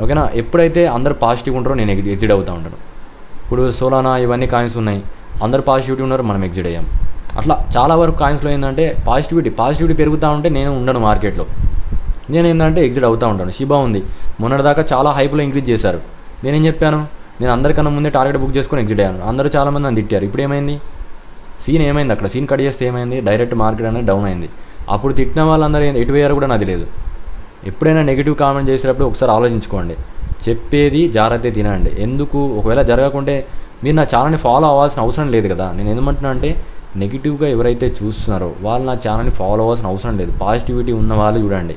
ఓకేనా? ఎప్పుడైతే అందరూ పాజిటివ్ ఉంటారో నేను ఎగ్జిట్ అవుతూ ఉంటాను. ఇప్పుడు సోలానా ఇవన్నీ కాయిన్స్ ఉన్నాయి, అందరూ పాజిటివిటీ ఉన్నారు, మనం ఎగ్జిట్ అయ్యాం. అట్లా చాలా వరకు కాయిన్స్లో ఏంటంటే పాజిటివిటీ పెరుగుతూ ఉంటే నేను ఉండను మార్కెట్లో. నేను ఏంటంటే ఎగ్జిట్ అవుతూ ఉంటాను. షిబా ఉంది, మొన్నటిదాకా చాలా హైప్లో ఇంక్రీజ్ చేశారు. నేనేం చెప్పాను, నేను అందరికన్నా ముందే టార్గెట్ బుక్ చేసుకొని ఎగ్జిట్ అయ్యాను. అందరూ చాలామంది నన్ను తిట్టారు. ఇప్పుడు ఏమైంది, సీన్ ఏమైంది, అక్కడ సీన్ కట్ చేస్తే ఏమైంది, డైరెక్ట్ మార్కెట్ అనేది డౌన్ అయింది. అప్పుడు తిట్టిన వాళ్ళందరూ ఎటు పోయారో కూడా నాది లేదు. ఎప్పుడైనా నెగిటివ్ కామెంట్ చేసేటప్పుడు ఒకసారి ఆలోచించుకోండి. చెప్పేది జాగ్రత్త తినండి. ఎందుకు ఒకవేళ జరగకుంటే మీరు నా ఛానల్ని ఫాలో అవ్వాల్సిన అవసరం లేదు కదా. నేను ఏమంటున్నా అంటే నెగిటివ్గా ఎవరైతే చూస్తున్నారో వాళ్ళు నా ఛానల్ని ఫాలో అవ్వాల్సిన అవసరం లేదు. పాజిటివిటీ ఉన్న వాళ్ళు చూడండి.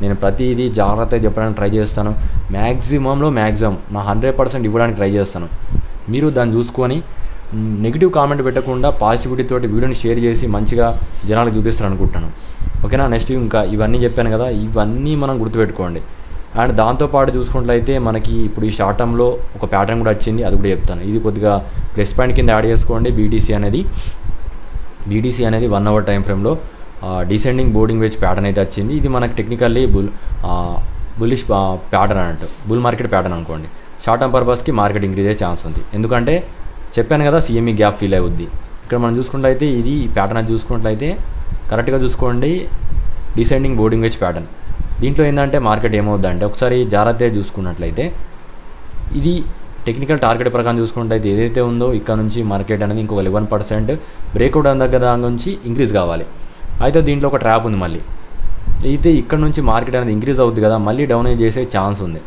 నేను ప్రతిదీ జాగ్రత్తగా చెప్పడానికి ట్రై చేస్తాను. మ్యాక్సిమంలో మ్యాక్సిమం నా 100% ఇవ్వడానికి ట్రై చేస్తాను. మీరు దాన్ని చూసుకొని నెగిటివ్ కామెంట్ పెట్టకుండా పాజిటివిటీ తోటి వీడియోని షేర్ చేసి మంచిగా జనాలకు చూపిస్తాను అనుకుంటున్నాను. ఓకేనా. నెక్స్ట్ ఇంకా ఇవన్నీ చెప్పాను కదా, ఇవన్నీ మనం గుర్తుపెట్టుకోండి. అండ్ దాంతోపాటు చూసుకున్నట్లయితే మనకి ఇప్పుడు ఈ షార్ట్ టర్మ్లో ఒక ప్యాటర్న్ కూడా వచ్చింది, అది కూడా చెప్తాను. ఇది కొద్దిగా ప్లస్ పాయింట్ కింద యాడ్ చేసుకోండి. బీటీసీ అనేది 1 అవర్ టైం ఫ్రేమ్లో డిసెండింగ్ బోర్డింగ్ వెజ్ ప్యాటర్న్ అయితే వచ్చింది. ఇది మనకి టెక్నికల్లీ బుల్లిష్ ప్యాటర్న్ అన్నట్టు, బుల్ మార్కెట్ ప్యాటర్న్ అనుకోండి. షార్ట్ టర్మ్ పర్పస్కి మార్కెట్ ఇంక్రీజ్ అయ్యే ఛాన్స్ ఉంది, ఎందుకంటే చెప్పాను కదా CME గ్యాప్ ఫీల్ అవుద్ది. ఇక్కడ మనం చూసుకున్నట్లయితే ఇది ప్యాటర్న్ అది చూసుకున్నట్లయితే కరెక్ట్గా చూసుకోండి, డిసెండింగ్ బోర్డింగ్ వెజ్ ప్యాటర్న్. దీంట్లో ఏంటంటే మార్కెట్ ఏమవుద్దంటే ఒకసారి జాగ్రత్తగా చూసుకున్నట్లయితే ఇది టెక్నికల్ టార్గెట్ ప్రకారం చూసుకున్నట్లయితే ఏదైతే ఉందో ఇక్కడ నుంచి మార్కెట్ అనేది ఇంకొక 11% బ్రేక్అవుట్ దగ్గర దాని నుంచి ఇంక్రీజ్ కావాలి. అయితే దీంట్లో ఒక ట్రాప్ ఉంది మళ్ళీ. అయితే ఇక్కడ నుంచి మార్కెట్ అనేది ఇంక్రీజ్ అవుద్ది కదా, మళ్ళీ డౌన్ చేసే ఛాన్స్ ఉంది.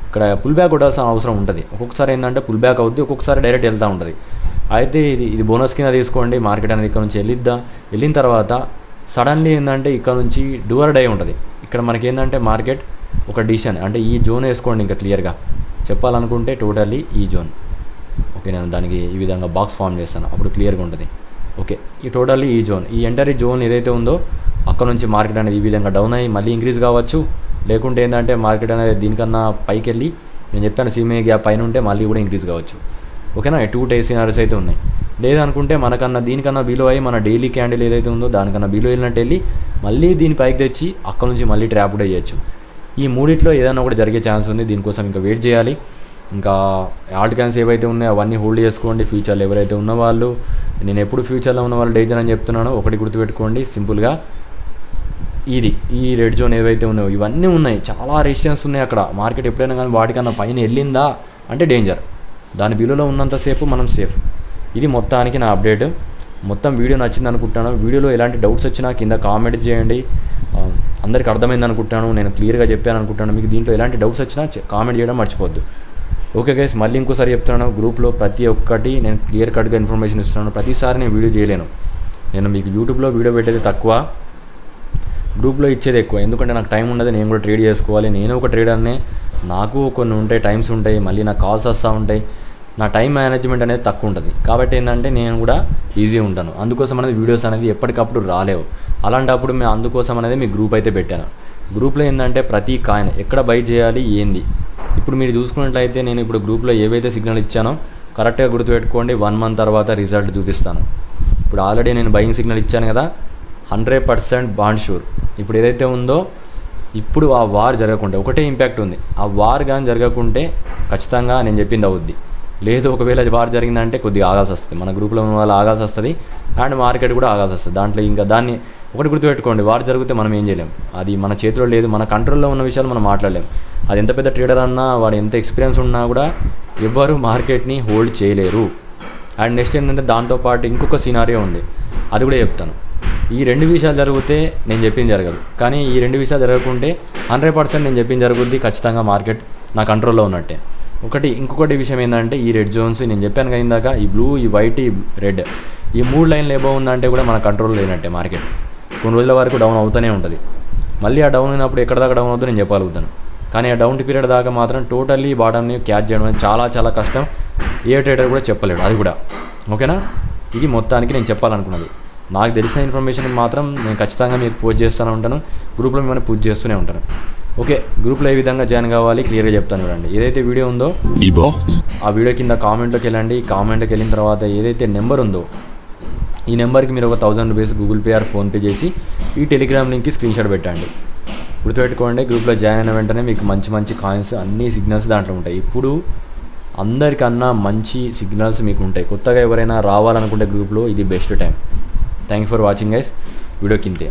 ఇక్కడ పుల్ బ్యాక్ కొట్టాల్సిన అవసరం ఉంటుంది. ఒక్కొక్కసారి ఏంటంటే పుల్ బ్యాక్ అవుద్ది, ఒక్కొక్కసారి డైరెక్ట్ వెళ్తూ ఉంటుంది. అయితే ఇది బోనస్ కింద తీసుకోండి. మార్కెట్ అనేది ఇక్కడ నుంచి వెళ్ళిన తర్వాత సడన్లీ ఏంటంటే ఇక్కడ నుంచి డూఆర్ డై ఉంటుంది. ఇక్కడ మనకి ఏంటంటే మార్కెట్ ఒక డిసిషన్ అంటే ఈ జోన్ వేసుకోండి. ఇంకా క్లియర్గా చెప్పాలనుకుంటే టోటల్లీ ఈ జోన్. ఓకే, నేను దానికి ఈ విధంగా బాక్స్ ఫామ్ చేస్తాను, అప్పుడు క్లియర్గా ఉంటుంది. ఓకే, ఈ టోటల్లీ ఈ జోన్, ఈ ఎంటరీ జోన్ ఏదైతే ఉందో అక్కడ నుంచి మార్కెట్ అనేది ఈ విధంగా డౌన్ అయ్యి మళ్ళీ ఇంక్రీజ్ కావచ్చు. లేకుంటే ఏంటంటే మార్కెట్ అనేది దీనికన్నా పైకి వెళ్ళి నేను చెప్పాను CME గ్యాప్ పైన ఉంటే మళ్ళీ కూడా ఇంక్రీజ్ కావచ్చు. ఓకేనా, 2 టైప్ సినారీస్ అయితే ఉన్నాయి. లేదనుకుంటే మనకన్నా దీనికన్నా బిలో అయ్యి మన డైలీ క్యాండిల్ ఏదైతే ఉందో దానికన్నా బిలో వెళ్ళినట్టు వెళ్ళి మళ్ళీ దీని పైకి తెచ్చి అక్కడ నుంచి మళ్ళీ ట్రాప్ కూడా చేయొచ్చు. ఈ మూడిట్లో ఏదైనా కూడా జరిగే ఛాన్స్ ఉంది. దీనికోసం ఇంకా వెయిట్ చేయాలి. ఇంకా ఆల్ట్ కాయిన్స్ ఏవైతే ఉన్నాయో అవన్నీ హోల్డ్ చేసుకోండి. ఫ్యూచర్లో ఎవరైతే ఉన్నవాళ్ళు, నేను ఎప్పుడు ఫ్యూచర్లో ఉన్న వాళ్ళు డేంజర్ అని చెప్తున్నానో ఒకటి గుర్తుపెట్టుకోండి సింపుల్గా, ఈ రెడ్ జోన్ ఏవైతే ఉన్నాయో ఇవన్నీ ఉన్నాయి, చాలా రెసిస్టెన్స్ ఉన్నాయి అక్కడ. మార్కెట్ ఎప్పుడైనా కానీ వాటికన్నా పైన వెళ్ళిందా అంటే డేంజర్, దాని బిలోలో ఉన్నంతసేపు మనం సేఫ్. ఇది మొత్తానికి నా అప్డేట్. మొత్తం వీడియో నచ్చింది అనుకుంటాను. వీడియోలో ఎలాంటి డౌట్స్ వచ్చినా కింద కామెంట్ చేయండి. అందరికి అర్థమైంది అనుకుంటాను, నేను క్లియర్గా చెప్పాను అనుకుంటాను. మీకు దీంట్లో ఎలాంటి డౌట్స్ వచ్చినా కామెంట్ చేయడం మర్చిపోద్దు. ఓకే గైస్, మళ్ళీ ఇంకోసారి చెప్తున్నాను, గ్రూప్లో ప్రతి ఒక్కటి నేను క్లియర్ కట్గా ఇన్ఫర్మేషన్ ఇస్తున్నాను. ప్రతిసారి నేను వీడియో చేయలేను. నేను మీకు యూట్యూబ్లో వీడియో పెట్టేది తక్కువ, గ్రూప్లో ఇచ్చేది ఎక్కువ. ఎందుకంటే నాకు టైం ఉండదు, నేను కూడా ట్రేడ్ చేసుకోవాలి. నేను ఒక ట్రేడర్నే, నాకు కొన్ని ఉంటాయి, టైమ్స్ ఉంటాయి, మళ్ళీ నాకు కాల్స్ వస్తూ ఉంటాయి. నా టైం మేనేజ్మెంట్ అనేది తక్కువ ఉంటుంది. కాబట్టి ఏంటంటే నేను కూడా ఈజీ ఉంటాను. అందుకోసం అనేది వీడియోస్ అనేది ఎప్పటికప్పుడు రాలేవు. అలాంటప్పుడు మేము అందుకోసం అనేది మీ గ్రూప్ అయితే పెట్టాను. గ్రూప్లో ఏంటంటే ప్రతి కాయిన్ ఎక్కడ బై చేయాలి ఏంది, ఇప్పుడు మీరు చూసుకున్నట్లయితే నేను ఇప్పుడు గ్రూప్లో ఏవైతే సిగ్నల్ ఇచ్చానో కరెక్ట్గా గుర్తుపెట్టుకోండి. 1 మంత్ తర్వాత రిజల్ట్ చూపిస్తాను. ఇప్పుడు ఆల్రెడీ నేను బయింగ్ సిగ్నల్ ఇచ్చాను కదా, 100% బాండ్ షూర్. ఇప్పుడు ఏదైతే ఉందో ఇప్పుడు ఆ వార్ జరగకుంటే ఒకటే ఇంపాక్ట్ ఉంది. ఆ వార్ కానీ జరగకుంటే ఖచ్చితంగా నేను చెప్పింది అవుద్ది. లేదు ఒకవేళ వార్ జరిగిందంటే కొద్దిగా ఆగాల్సి వస్తుంది, మన గ్రూప్లో ఉన్న వాళ్ళు ఆగాల్సి వస్తుంది, అండ్ మార్కెట్ కూడా ఆగాల్సి వస్తుంది. దాంట్లో ఇంకా దాన్ని ఒకటి గుర్తుపెట్టుకోండి, వార్ జరిగితే మనం ఏం చేయలేం, అది మన చేతిలో లేదు. మన కంట్రోల్లో ఉన్న విషయాలు మనం మాట్లాడలేం. అది ఎంత పెద్ద ట్రేడర్ అన్నా, వాడు ఎంత ఎక్స్పీరియన్స్ ఉన్నా కూడా ఎవ్వరు మార్కెట్ని హోల్డ్ చేయలేరు. అండ్ నెక్స్ట్ ఏంటంటే దాంతోపాటు ఇంకొక సినారియో ఉంది, అది కూడా చెప్తాను. ఈ 2 విషయాలు జరిగితే నేను చెప్పింది జరగదు, కానీ ఈ 2 విషయాలు జరగకుంటే 100% నేను చెప్పింది జరుగుద్ది. ఖచ్చితంగా మార్కెట్ నా కంట్రోల్లో ఉన్నట్టే. ఇంకొకటి విషయం ఏంటంటే ఈ రెడ్ జోన్స్ నేను చెప్పాను కదా ఇందాక, ఈ బ్లూ, ఈ వైట్, ఈ రెడ్, ఈ 3 లైన్లు ఏబో ఉందంటే కూడా మన కంట్రోల్ లేనట్టే. మార్కెట్ కొన్ని రోజుల వరకు డౌన్ అవుతూనే ఉంటుంది. మళ్ళీ ఆ డౌన్ అయినప్పుడు ఎక్కడ దాకా డౌన్ అవుతుందో నేను చెప్పగలుగుతాను. కానీ ఆ డౌన్ పీరియడ్ దాకా మాత్రం టోటల్లీ బాటమ్ని క్యాచ్ చేయడం అనేది చాలా చాలా కష్టం. ఏ ట్రేడర్ కూడా చెప్పలేడు అది కూడా. ఓకేనా, ఇది మొత్తానికి నేను చెప్పాలనుకున్నది. నాకు తెలిసిన ఇన్ఫర్మేషన్ మాత్రం నేను ఖచ్చితంగా మీకు పోస్ట్ చేస్తూనే ఉంటాను. గ్రూప్లో మిమ్మల్ని పూజ చేస్తూనే ఉంటాను. ఓకే, గ్రూప్లో ఏ విధంగా జాయిన్ కావాలి క్లియర్గా చెప్తాను చూడండి. ఏదైతే వీడియో ఉందో ఆ వీడియో కింద కామెంట్లోకి వెళ్ళండి. కామెంట్లోకి వెళ్ళిన తర్వాత ఏదైతే నెంబర్ ఉందో ఈ నెంబర్కి మీరు ఒక 1000 rupees Google pay are PhonePe చేసి ఈ టెలిగ్రామ్ లింక్కి స్క్రీన్షాట్ పెట్టండి. గుర్తుపెట్టుకోండి, గ్రూప్లో జాయిన్ అయిన వెంటనే మీకు మంచి మంచి కాయిన్స్, అన్ని సిగ్నల్స్ దాంట్లో ఉంటాయి. ఇప్పుడు అందరికన్నా మంచి సిగ్నల్స్ మీకు ఉంటాయి. కొత్తగా ఎవరైనా రావాలనుకుంటే గ్రూప్లో ఇది best time. Thank you for watching guys. Video కిందే